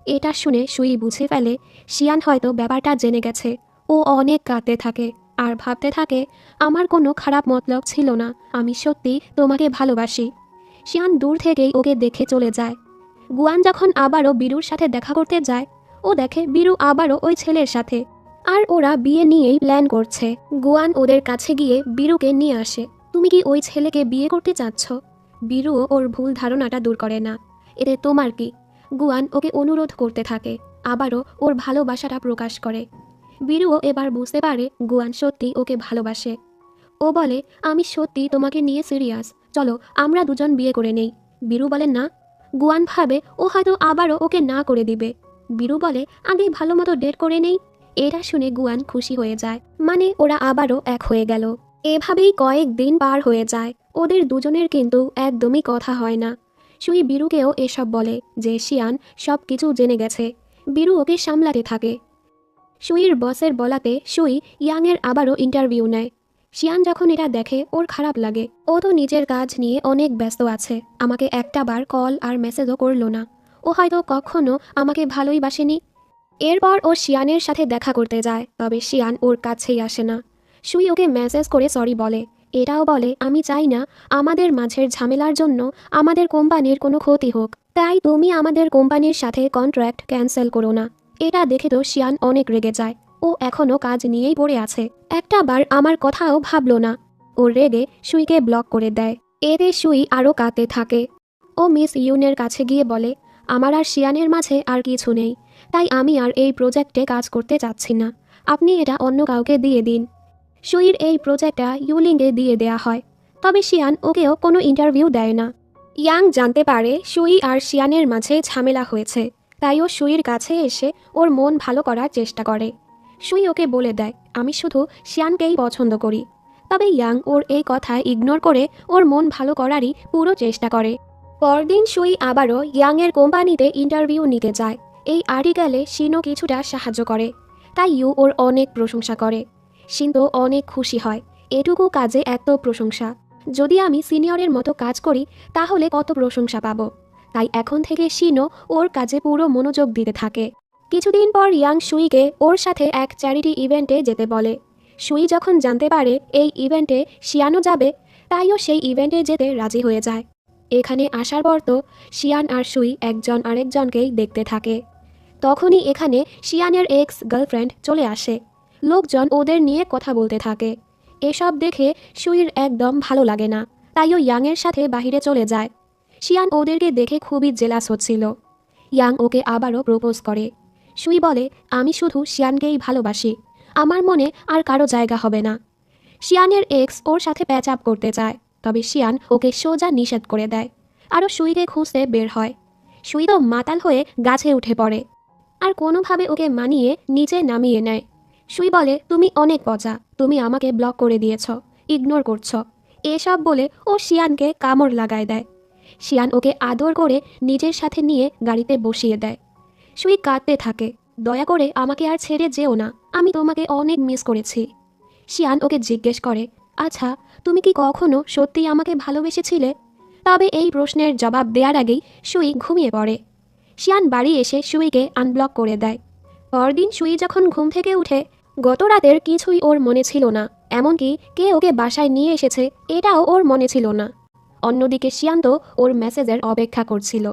এটা শুনে সুই বুঝে ফেলে শিয়ান হয়তো ব্যাপারটা জেনে গেছে। ও অনেক কাঁদতে থাকে আর ভাবতে থাকে, আমার কোনো খারাপ মতলব ছিল না, আমি সত্যি তোমাকে ভালোবাসি। শিয়ান দূর থেকেই ওকে দেখে চলে যায়। গুয়ান যখন আবারও বীরুর সাথে দেখা করতে যায়, ও দেখে বীরু আবারও ওই ছেলের সাথে, আর ওরা বিয়ে নিয়েই প্ল্যান করছে। গুয়ান ওদের কাছে গিয়ে বীরুকে নিয়ে আসে। তুমি কি ওই ছেলেকে বিয়ে করতে চাচ্ছ? বীরুও ওর ভুল ধারণাটা দূর করে না। এতে তোমার কি? গুয়ান ওকে অনুরোধ করতে থাকে, আবারও ওর ভালোবাসাটা প্রকাশ করে। বীরুও এবার বুঝতে পারে গুয়ান সত্যি ওকে ভালোবাসে। ও বলে, আমি সত্যি তোমাকে নিয়ে সিরিয়াস, চলো আমরা দুজন বিয়ে করে নেই। বীরু বলে না। গুয়ান ভাবে ও হয়তো আবারও ওকে না করে দিবে। বীরু বলে, আগে ভালো মতো ডেট করে নেই। এটা শুনে গুয়ান খুশি হয়ে যায়, মানে ওরা আবারও এক হয়ে গেল। এভাবেই কয়েকদিন পার হয়ে যায়। ওদের দুজনের কিন্তু একদমই কথা হয় না। সুই বীরুকেও এসব বলে যে শিয়ান সব কিছু জেনে গেছে। বীরু ওকে সামলাতে থাকে। সুইর বসের বলাতে সুই ইয়াংয়ের আবারও ইন্টারভিউ নেয়। শিয়ান যখন এটা দেখে ওর খারাপ লাগে। ও তো নিজের কাজ নিয়ে অনেক ব্যস্ত আছে, আমাকে একটা বার কল আর মেসেজও করলো না। ও হয়তো কখনো আমাকে ভালোই বাসেনি। এরপর ও শিয়ানের সাথে দেখা করতে যায়, তবে শিয়ান ওর কাছেই আসে না। সুই ওকে মেসেজ করে সরি বলে, এটাও বলে, আমি চাই না আমাদের মাঝের ঝামেলার জন্য আমাদের কোম্পানির কোনো ক্ষতি হোক, তাই তুমি আমাদের কোম্পানির সাথে কন্ট্রাক্ট ক্যান্সেল করো না। এটা দেখে তো শিয়ান অনেক রেগে যায়। ও এখনও কাজ নিয়েই পড়ে আছে, একটা বার আমার কথাও ভাবলো না। ও রেগে সুইকে ব্লক করে দেয়। এতে সুই আরও কাঁদতে থাকে। ও মিস ইউনের কাছে গিয়ে বলে, আমার আর শিয়ানের মাঝে আর কিছু নেই, তাই আমি আর এই প্রজেক্টে কাজ করতে চাচ্ছি না, আপনি এটা অন্য কাউকে দিয়ে দিন। সুইর এই প্রজেক্টটা ইউলিংয়ে দিয়ে দেয়া হয়, তবে শিয়ান ওকেও কোনো ইন্টারভিউ দেয় না। ইয়াং জানতে পারে সুই আর শিয়ানের মাঝে ঝামেলা হয়েছে, তাই ও সুইর কাছে এসে ওর মন ভালো করার চেষ্টা করে। সুই ওকে বলে দেয়, আমি শুধু শিয়ানকেই পছন্দ করি। তবে ইয়াং ওর এই কথা ইগনোর করে ওর মন ভালো করারই পুরো চেষ্টা করে। পরদিন সুই আবারও ইয়াংয়ের কোম্পানিতে ইন্টারভিউ নিতে যায়। এই আর্টিকেলে শিনও কিছুটা সাহায্য করে, তাই ইউ ওর অনেক প্রশংসা করে। শিন তো অনেক খুশি হয়, এটুকু কাজে এত প্রশংসা, যদি আমি সিনিয়রের মতো কাজ করি তাহলে কত প্রশংসা পাবো। তাই এখন থেকে শিনও ওর কাজে পুরো মনোযোগ দিতে থাকে। কিছুদিন পর ইয়াং সুইকে ওর সাথে এক চ্যারিটি ইভেন্টে যেতে বলে। সুই যখন জানতে পারে এই ইভেন্টে শিয়ানও যাবে, তাইও সেই ইভেন্টে যেতে রাজি হয়ে যায়। এখানে আসার পর তো শিয়ান আর সুই একজন আরেকজনকেই দেখতে থাকে। তখনই এখানে শিয়ানের এক্স গার্লফ্রেন্ড চলে আসে। লোকজন ওদের নিয়ে কথা বলতে থাকে। এসব দেখে সুইর একদম ভালো লাগে না, তাইও ইয়াংয়ের সাথে বাহিরে চলে যায়। শিয়ান ওদেরকে দেখে খুবই জেলাস হচ্ছিল। ইয়াং ওকে আবারও প্রপোজ করে। সুই বলে, আমি শুধু শিয়ানকেই ভালোবাসি, আমার মনে আর কারো জায়গা হবে না। শিয়ানের এক্স ওর সাথে প্যাচ আপ করতে চায়, তবে শিয়ান ওকে সোজা নিষেধ করে দেয়। আরও সুইকে খুঁজতে বের হয়। সুই তো মাতাল হয়ে গাছে উঠে পড়ে আর কোনোভাবে ওকে মানিয়ে নিচে নামিয়ে নেয়। সুই বলে, তুমি অনেক পচা, তুমি আমাকে ব্লক করে দিয়েছ, ইগনোর করছ। এসব বলে ও শিয়ানকে কামড় লাগায় দেয়। শিয়ান ওকে আদর করে নিজের সাথে নিয়ে গাড়িতে বসিয়ে দেয়। সুই কাঁদতে থাকে, দয়া করে আমাকে আর ছেড়ে যেও না, আমি তোমাকে অনেক মিস করেছি। শিয়ান ওকে জিজ্ঞেস করে, আচ্ছা তুমি কি কখনো সত্যিই আমাকে ভালোবেসেছিলে? তবে এই প্রশ্নের জবাব দেওয়ার আগেই সুই ঘুমিয়ে পড়ে। শিয়ান বাড়ি এসে সুইকে আনব্লক করে দেয়। পরদিন সুই যখন ঘুম থেকে উঠে, গত রাতের কিছুই ওর মনে ছিল না, এমনকি কে ওকে বাসায় নিয়ে এসেছে এটাও ওর মনে ছিল না। অন্যদিকে শিয়ান তো ওর মেসেজের অপেক্ষা করছিল।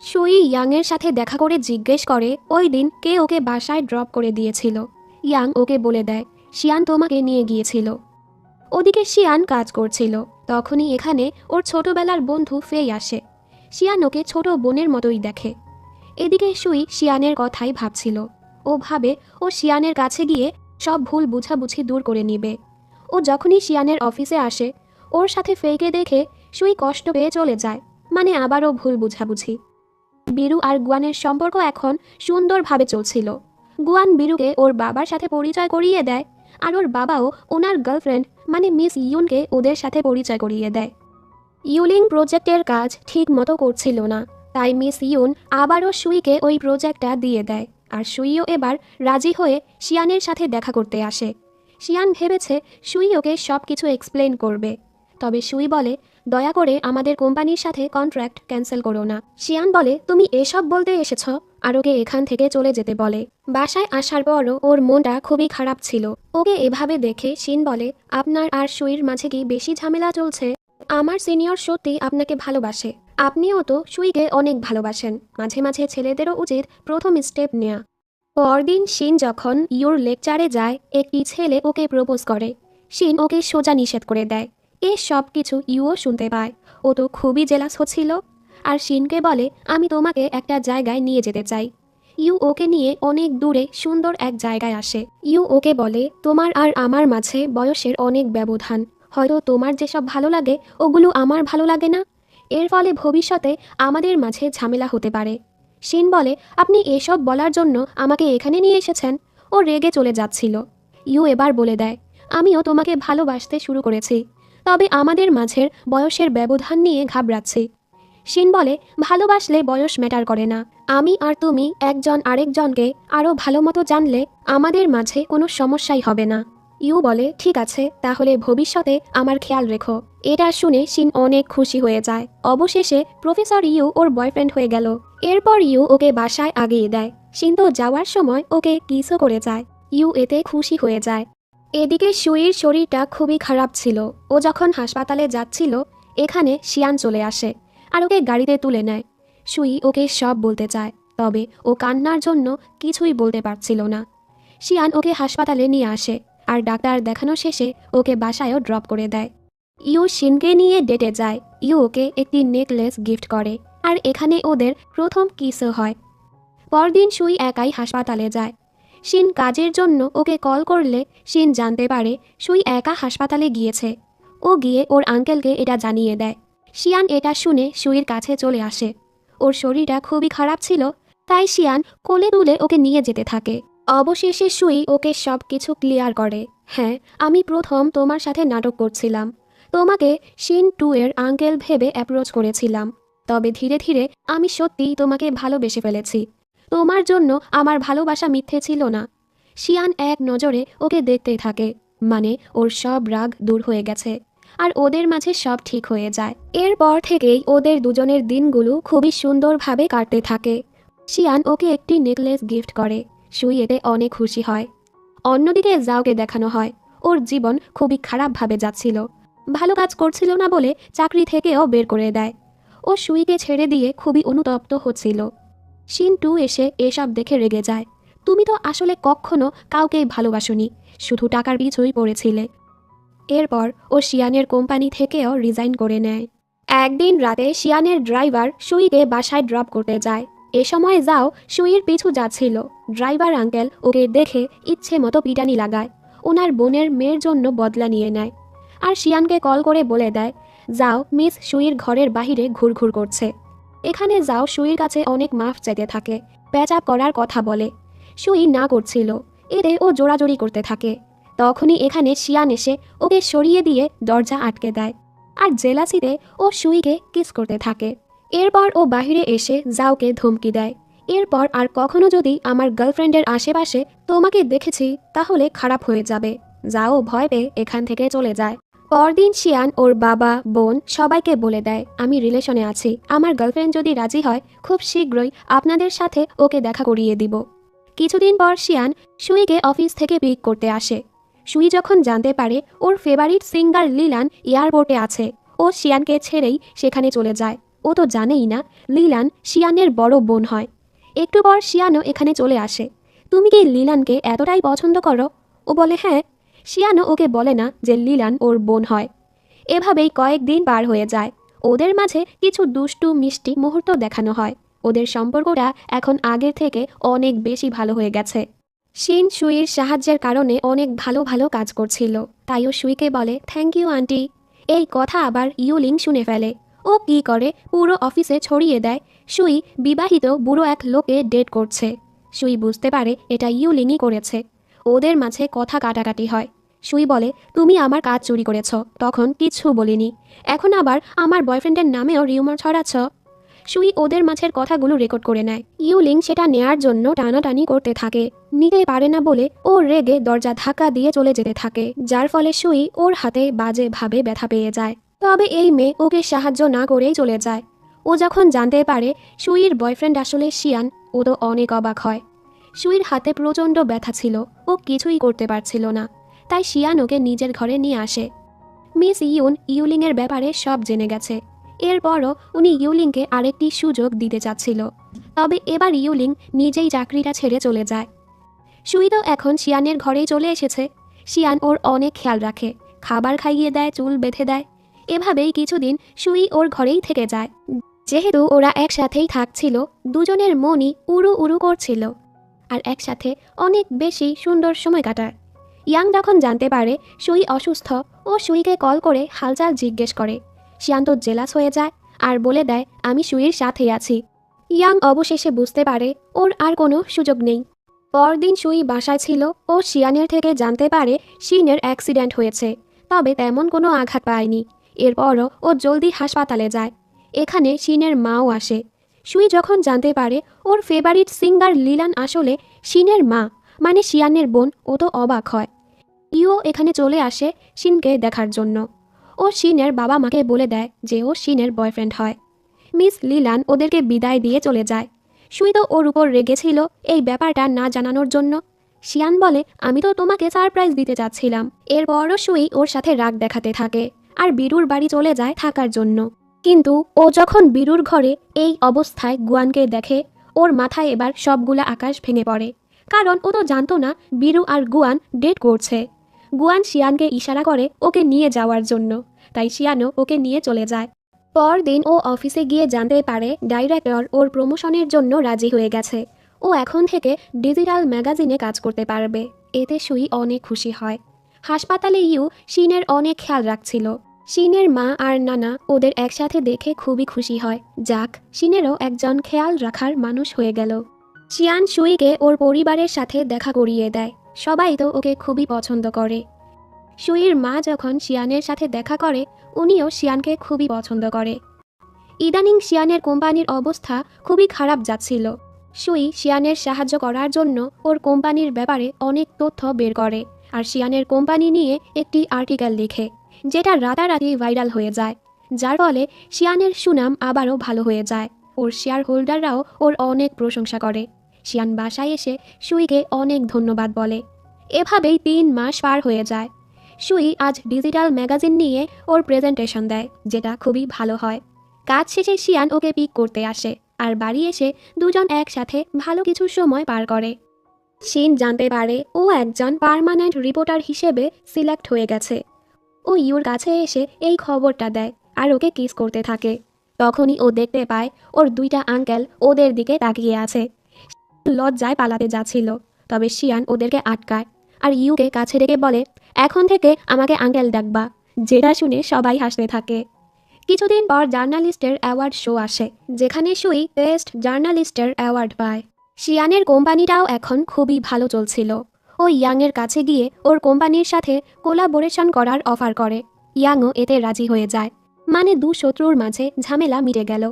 সুই ইয়াংয়ের সাথে দেখা করে জিজ্ঞেস করে ওই দিন কে ওকে বাসায় ড্রপ করে দিয়েছিল। ইয়াং ওকে বলে দেয় শিয়ান তোমাকে নিয়ে গিয়েছিল। ওদিকে শিয়ান কাজ করছিল, তখনই এখানে ওর ছোটবেলার বন্ধু ফেই আসে। শিয়ান ওকে ছোট বোনের মতোই দেখে। এদিকে সুই শিয়ানের কথাই ভাবছিল। ও ভাবে ও শিয়ানের কাছে গিয়ে সব ভুল বুঝাবুঝি দূর করে নিবে। ও যখনই শিয়ানের অফিসে আসে ওর সাথে ফেইকে দেখে সুই কষ্ট পেয়ে চলে যায়, মানে আবারও ভুল বুঝাবুঝি। বীরু আর গুয়ানের সম্পর্ক এখন সুন্দরভাবে চলছিল। গুয়ান বীরুকে ওর বাবার সাথে পরিচয় করিয়ে দেয়, আর ওর বাবাও ওনার গার্লফ্রেন্ড মানে মিস ইউনকে ওদের সাথে পরিচয় করিয়ে দেয়। ইউলিং প্রজেক্টের কাজ ঠিক মতো করছিল না, তাই মিস ইউন আবারও সুইকে ওই প্রজেক্টটা দিয়ে দেয়। আর সুইও এবার রাজি হয়ে শিয়ানের সাথে দেখা করতে আসে। শিয়ান ভেবেছে সুই ওকে সব কিছু এক্সপ্লেন করবে, তবে সুই বলে দয়া করে আমাদের কোম্পানির সাথে কন্ট্রাক্ট ক্যান্সেল করো না। শিয়ান বলে তুমি এসব বলতে এসেছ, আর ওকে এখান থেকে চলে যেতে বলে। বাসায় আসার পরও ওর মনটা খুবই খারাপ ছিল। ওকে এভাবে দেখে শিন বলে আপনার আর সুইর মাঝে কি বেশি ঝামেলা চলছে? আমার সিনিয়র সত্যি আপনাকে ভালোবাসে, আপনিও তো সুইকে অনেক ভালোবাসেন। মাঝে মাঝে ছেলেদেরও উচিত প্রথম স্টেপ নেওয়া। পরদিন শিন যখন ইউর লেকচারে যায় একটি ছেলে ওকে প্রপোজ করে। শিন ওকে সোজা নিষেধ করে দেয়। এ সব কিছু ইউও শুনতে পায়। ও তো খুবই জেলাস হচ্ছিল, আর শিনকে বলে আমি তোমাকে একটা জায়গায় নিয়ে যেতে চাই। ইউ ওকে নিয়ে অনেক দূরে সুন্দর এক জায়গায় আসে। ইউ ওকে বলে তোমার আর আমার মাঝে বয়সের অনেক ব্যবধান, হয়তো তোমার যেসব ভালো লাগে ওগুলো আমার ভালো লাগে না, এর ফলে ভবিষ্যতে আমাদের মাঝে ঝামেলা হতে পারে। শিন বলে আপনি এসব বলার জন্য আমাকে এখানে নিয়ে এসেছেন। ও রেগে চলে যাচ্ছিল। ইউ এবার বলে দেয় আমিও তোমাকে ভালোবাসতে শুরু করেছি, তবে আমাদের মাঝের বয়সের ব্যবধান নিয়ে ঘাবড়াচ্ছি। শিন বলে ভালোবাসলে বয়স ম্যাটার করে না, আমি আর তুমি একজন আরেকজনকে আরও ভালো মতো জানলে আমাদের মাঝে কোনো সমস্যাই হবে না। ইউ বলে ঠিক আছে, তাহলে ভবিষ্যতে আমার খেয়াল রেখো। এটা শুনে শিন অনেক খুশি হয়ে যায়। অবশেষে প্রফেসর ইউ ওর বয়ফ্রেন্ড হয়ে গেল। এরপর ইউ ওকে বাসায় আগিয়ে দেয়। শিন তো যাওয়ার সময় ওকে কিসও করে যায়। ইউ এতে খুশি হয়ে যায়। এদিকে সুইর শরীরটা খুবই খারাপ ছিল। ও যখন হাসপাতালে যাচ্ছিল এখানে শিয়ান চলে আসে আর ওকে গাড়িতে তুলে নেয়। সুই ওকে সব বলতে চায়, তবে ও কান্নার জন্য কিছুই বলতে পারছিল না। শিয়ান ওকে হাসপাতালে নিয়ে আসে, আর ডাক্তার দেখানো শেষে ওকে বাসায়ও ড্রপ করে দেয়। ইউ শিনকে নিয়ে ডেটে যায়। ইউ ওকে একটি নেকলেস গিফট করে, আর এখানে ওদের প্রথম কিসও হয়। পরদিন সুই একাই হাসপাতালে যায়। শিন কাজের জন্য ওকে কল করলে শিন জানতে পারে সুই একা হাসপাতালে গিয়েছে। ও গিয়ে ওর আঙ্কেলকে এটা জানিয়ে দেয়। শিয়ান এটা শুনে সুইর কাছে চলে আসে। ওর শরীরটা খুবই খারাপ ছিল, তাই শিয়ান কোলে তুলে ওকে নিয়ে যেতে থাকে। অবশেষে সুই ওকে সব কিছু ক্লিয়ার করে। হ্যাঁ, আমি প্রথম তোমার সাথে নাটক করছিলাম, তোমাকে শিন 2 এর আঙ্কেল ভেবে অ্যাপ্রোচ করেছিলাম, তবে ধীরে ধীরে আমি সত্যিই তোমাকে ভালোবেসে ফেলেছি। তোমার জন্য আমার ভালোবাসা মিথ্যে ছিল না। শিয়ান এক নজরে ওকে দেখতেই থাকে, মানে ওর সব রাগ দূর হয়ে গেছে, আর ওদের মাঝে সব ঠিক হয়ে যায়। এরপর থেকেই ওদের দুজনের দিনগুলো খুবই সুন্দরভাবে কাটতে থাকে। শিয়ান ওকে একটি নেকলেস গিফট করে। সুই এতে অনেক খুশি হয়। অন্যদিকে জাওকে দেখানো হয় ওর জীবন খুবই খারাপভাবে যাচ্ছিল। ভালো কাজ করছিল না বলে চাকরি থেকেও বের করে দেয়। ও সুইকে ছেড়ে দিয়ে খুবই অনুতপ্ত হচ্ছিল। শিন 2 এসে এসব দেখে রেগে যায়। তুমি তো আসলে কখনো কাউকেই ভালোবাসোনি, শুধু টাকার পিছুই পড়েছিলে। এরপর ও শিয়ানের কোম্পানি থেকেও রিজাইন করে নেয়। একদিন রাতে শিয়ানের ড্রাইভার সুইকে বাসায় ড্রপ করতে যায়। এ সময় যাও সুইয়ের পিছু যাচ্ছিল। ড্রাইভার আঙ্কেল ওকে দেখে ইচ্ছে মতো পিটানি লাগায়, ওনার বোনের মেয়ের জন্য বদলা নিয়ে নেয়। আর শিয়ানকে কল করে বলে দেয় যাও মিস সুইর ঘরের বাহিরে ঘুরঘুর করছে। এখানে যাও সুইর কাছে অনেক মাফ চাইতে থাকে, প্যাচ আপ করার কথা বলে। সুই না করছিল, এতে ও জোরাজোরি করতে থাকে। তখনই এখানে শিয়ান এসে ওকে সরিয়ে দিয়ে দরজা আটকে দেয়, আর জেলাসিতে ও সুইকে কিস করতে থাকে। এরপর ও বাহিরে এসে জাওকে ধমকি দেয়, এরপর আর কখনো যদি আমার গার্লফ্রেন্ডের আশেপাশে তোমাকে দেখেছি তাহলে খারাপ হয়ে যাবে। জাও ভয় পেয়ে এখান থেকে চলে যায়। পরদিন শিয়ান ওর বাবা বোন সবাইকে বলে দেয় আমি রিলেশনে আছি, আমার গার্লফ্রেন্ড যদি রাজি হয় খুব শীঘ্রই আপনাদের সাথে ওকে দেখা করিয়ে দিব। কিছুদিন পর শিয়ান সুইকে অফিস থেকে পিক করতে আসে। সুই যখন জানতে পারে ওর ফেভারিট সিঙ্গার লিলান এয়ারপোর্টে আছে, ও শিয়ানকে ছেড়েই সেখানে চলে যায়। ও তো জানেই না লিলান শিয়ানের বড় বোন হয়। একটু পর শিয়ানও এখানে চলে আসে। তুমি কি লিলানকে এতটাই পছন্দ করো? ও বলে হ্যাঁ। শিয়ানও ওকে বলে না যে লিলান ওর বোন হয়। এভাবেই কয়েকদিন পার হয়ে যায়। ওদের মাঝে কিছু দুষ্টু মিষ্টি মুহূর্ত দেখানো হয়। ওদের সম্পর্কটা এখন আগের থেকে অনেক বেশি ভালো হয়ে গেছে। শিন সুইর সাহায্যের কারণে অনেক ভালো ভালো কাজ করছিল, তাই ও সুইকে বলে থ্যাংক ইউ আন্টি। এই কথা আবার ইউলিং শুনে ফেলে। ও কি করে পুরো অফিসে ছড়িয়ে দেয় সুই বিবাহিত বুড়ো এক লোকে ডেট করছে। সুই বুঝতে পারে এটা ইউলিংই করেছে। ওদের মাঝে কথা কাটাকাটি হয়। সুই বলে তুমি আমার কাজ চুরি করেছ, তখন কিচ্ছু বলিনি, এখন আবার আমার বয়ফ্রেন্ডের নামেও রিউমার ছড়াচ্ছ। সুই ওদের মাঝের কথাগুলো রেকর্ড করে নেয়। ইউলিং সেটা নেয়ার জন্য টানাটানি করতে থাকে। নিতে পারে না বলে ও রেগে দরজা ধাক্কা দিয়ে চলে যেতে থাকে, যার ফলে সুই ওর হাতে বাজেভাবে ব্যথা পেয়ে যায়। তবে এই মেয়ে ওকে সাহায্য না করেই চলে যায়। ও যখন জানতে পারে সুইর বয়ফ্রেন্ড আসলে শিয়ান, ও তো অনেক অবাক হয়। সুইর হাতে প্রচণ্ড ব্যথা ছিল, ও কিছুই করতে পারছিল না। তাই শিয়ান ওকে নিজের ঘরে নিয়ে আসে। মিস ইউলিংয়ের ব্যাপারে সব জেনে গেছে। এরপরও উনি ইউলিংকে আরেকটি সুযোগ দিতে চাচ্ছিল। তবে এবার ইউলিং নিজেই চাকরিটা ছেড়ে চলে যায়। সুই তো এখন শিয়ানের ঘরেই চলে এসেছে। শিয়ান ওর অনেক খেয়াল রাখে, খাবার খাইয়ে দেয়, চুল বেঁধে দেয়। এভাবেই কিছুদিন সুই ওর ঘরেই থেকে যায়। যেহেতু ওরা একসাথেই থাকছিল, দুজনের মনই উড়ু উড়ু করছিল আর একসাথে অনেক বেশি সুন্দর সময় কাটায়। ইয়াং যখন জানতে পারে সুই অসুস্থ, ও সুইকে কল করে হালচাল জিজ্ঞেস করে। শিয়ান তো জেলাস হয়ে যায় আর বলে দেয় আমি সুইয়ের সাথেই আছি। ইয়াং অবশেষে বুঝতে পারে ওর আর কোনো সুযোগ নেই। পরদিন সুই বাসায় ছিল। ও শিয়ানের থেকে জানতে পারে শিনের অ্যাক্সিডেন্ট হয়েছে, তবে তেমন কোনো আঘাত পায়নি। এরপরও ও জলদি হাসপাতালে যায়। এখানে শিনের মাও আসে। সুই যখন জানতে পারে ওর ফেভারিট সিঙ্গার লিলান আসলে শিনের মা, মানে শিয়ানের বোন, ও তো অবাক হয়। ইও এখানে চলে আসে শিনকে দেখার জন্য। ও শিনের বাবা মাকে বলে দেয় যে ও শিনের বয়ফ্রেন্ড হয়। মিস লিলান ওদেরকে বিদায় দিয়ে চলে যায়। সুই তো ওর উপর রেগেছিল এই ব্যাপারটা না জানানোর জন্য। শিয়ান বলে আমি তো তোমাকে সারপ্রাইজ দিতে চাচ্ছিলাম। এরপরও সুই ওর সাথে রাগ দেখাতে থাকে আর বীরুর বাড়ি চলে যায় থাকার জন্য। কিন্তু ও যখন বীরুর ঘরে এই অবস্থায় গুয়ানকে দেখে, ওর মাথায় এবার সবগুলা আকাশ ভেঙে পড়ে। কারণ ও তো জানতো না বীরু আর গুয়ান ডেট করছে। গুয়ান শিয়ানকে ইশারা করে ওকে নিয়ে যাওয়ার জন্য, তাই শিয়ানও ওকে নিয়ে চলে যায়। পরদিন ও অফিসে গিয়ে জানতে পারে ডাইরেক্টর ওর প্রমোশনের জন্য রাজি হয়ে গেছে। ও এখন থেকে ডিজিটাল ম্যাগাজিনে কাজ করতে পারবে। এতে সুই অনেক খুশি হয়। হাসপাতালে শিনের অনেক খেয়াল রাখছিল। শিনের মা আর নানা ওদের একসাথে দেখে খুবই খুশি হয়। যাক, শিনেরও একজন খেয়াল রাখার মানুষ হয়ে গেল। শিয়ান সুইকে ওর পরিবারের সাথে দেখা করিয়ে দেয়। সবাই তো ওকে খুবই পছন্দ করে। সুইর মা যখন শিয়ানের সাথে দেখা করে, উনিও শিয়ানকে খুবই পছন্দ করে। ইদানিং শিয়ানের কোম্পানির অবস্থা খুবই খারাপ যাচ্ছিল। সুই শিয়ানের সাহায্য করার জন্য ওর কোম্পানির ব্যাপারে অনেক তথ্য বের করে আর শিয়ানের কোম্পানি নিয়ে একটি আর্টিকেল লিখে, যেটা রাতারাতি ভাইরাল হয়ে যায়। যার ফলে শিয়ানের সুনাম আবারও ভালো হয়ে যায়। ওর শেয়ার হোল্ডাররাও ওর অনেক প্রশংসা করে। শিয়ান বাসায় এসে সুইকে অনেক ধন্যবাদ বলে। এভাবেই 3 মাস পার হয়ে যায়। সুই আজ ডিজিটাল ম্যাগাজিন নিয়ে ওর প্রেজেন্টেশন দেয়, যেটা খুবই ভালো হয়। কাজ শেষে শিয়ান ওকে পিক করতে আসে আর বাড়ি এসে দুজন একসাথে ভালো কিছু সময় পার করে। শিন জানতে পারে ও একজন পার্মানেন্ট রিপোর্টার হিসেবে সিলেক্ট হয়ে গেছে। ও ইউর কাছে এসে এই খবরটা দেয় আর ওকে কিস করতে থাকে। তখনই ও দেখতে পায় ওর 2টা আঙ্কেল ওদের দিকে তাকিয়ে আছে। লজ্জায় পালাতে যাচ্ছিল, তবে শিয়ান ওদেরকে আটকায় আর ইউকে কাছে ডেকে বলে এখন থেকে আমাকে আঙ্কেল ডাকবা, যেটা শুনে সবাই হাসতে থাকে। কিছুদিন পর জার্নালিস্টের অ্যাওয়ার্ড শো আসে, যেখানে সুই বেস্ট জার্নালিস্টের অ্যাওয়ার্ড পায়। শিয়ানের কোম্পানিটাও এখন খুবই ভালো চলছিল। ও ইয়াংয়ের কাছে গিয়ে ওর কোম্পানির সাথে কোলাবোরেশন করার অফার করে। ইয়াংও এতে রাজি হয়ে যায়, মানে 2 শত্রুর মাঝে ঝামেলা মিটে গেল।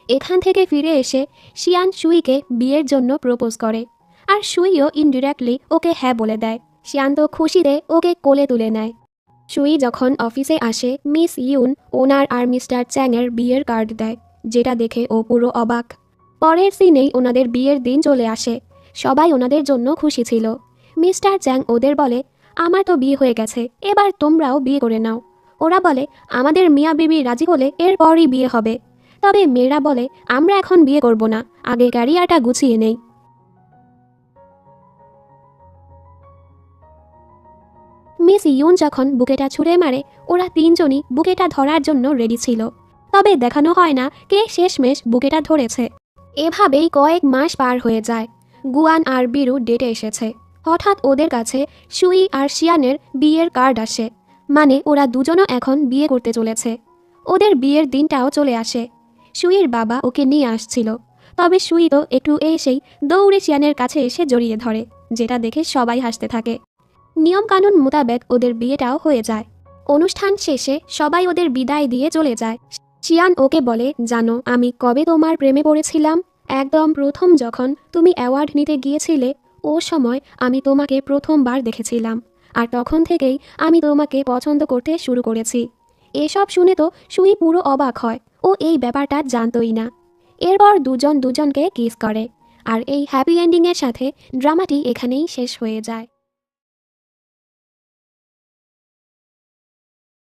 এখান থেকে ফিরে এসে শিয়ান সুইকে বিয়ের জন্য প্রপোজ করে আর সুইও ইনডিরেক্টলি ওকে হ্যাঁ বলে দেয়। শিয়ান তো খুশিতে ওকে কোলে তুলে নেয়। সুই যখন অফিসে আসে, মিস ইউন ওনার আর মিস্টার চ্যাংয়ের বিয়ের কার্ড দেয়, যেটা দেখে ও পুরো অবাক। পরের সিনেই ওনাদের বিয়ের দিন চলে আসে। সবাই ওনাদের জন্য খুশি ছিল। মিস্টার চ্যাং ওদের বলে আমার তো বিয়ে হয়ে গেছে, এবার তোমরাও বিয়ে করে নাও। ওরা বলে আমাদের মিয়া বিবি রাজি হলে এরপরই বিয়ে হবে। তবে মেয়েরা বলে আমরা এখন বিয়ে করব না, আগে ক্যারিয়ারটা গুছিয়ে নেই। মিস ইয়ুন যখন বুকেটা ছুঁড়ে মারে, ওরা তিনজনই বুকেটা ধরার জন্য রেডি ছিল, তবে দেখানো হয় না কে শেষমেশ বুকেটা ধরেছে। এভাবেই কয়েক মাস পার হয়ে যায়। গুয়ান আর বিরু ডেটে এসেছে। হঠাৎ ওদের কাছে সুই আর শিয়ানের বিয়ের কার্ড আসে, মানে ওরা দুজনও এখন বিয়ে করতে চলেছে। ওদের বিয়ের দিনটাও চলে আসে। সুইয়ের বাবা ওকে নিয়ে আসছিল, তবে সুই তো একটু এসেই দৌড়ে শিয়ানের কাছে এসে জড়িয়ে ধরে, যেটা দেখে সবাই হাসতে থাকে। নিয়মকানুন মোতাবেক ওদের বিয়েটাও হয়ে যায়। অনুষ্ঠান শেষে সবাই ওদের বিদায় দিয়ে চলে যায়। শিয়ান ওকে বলে, জানো আমি কবে তোমার প্রেমে পড়েছিলাম? একদম প্রথম যখন তুমি অ্যাওয়ার্ড নিতে গিয়েছিলে, ও সময় আমি তোমাকে প্রথমবার দেখেছিলাম, আর তখন থেকেই আমি তোমাকে পছন্দ করতে শুরু করেছি। এসব শুনে তো সুই পুরো অবাক হয়, ও এই ব্যাপারটা জানতই না। এরপর দুজন দুজনকে কিস করে, আর এই হ্যাপি এন্ডিংয়ের সাথে ড্রামাটি এখানেই শেষ হয়ে যায়।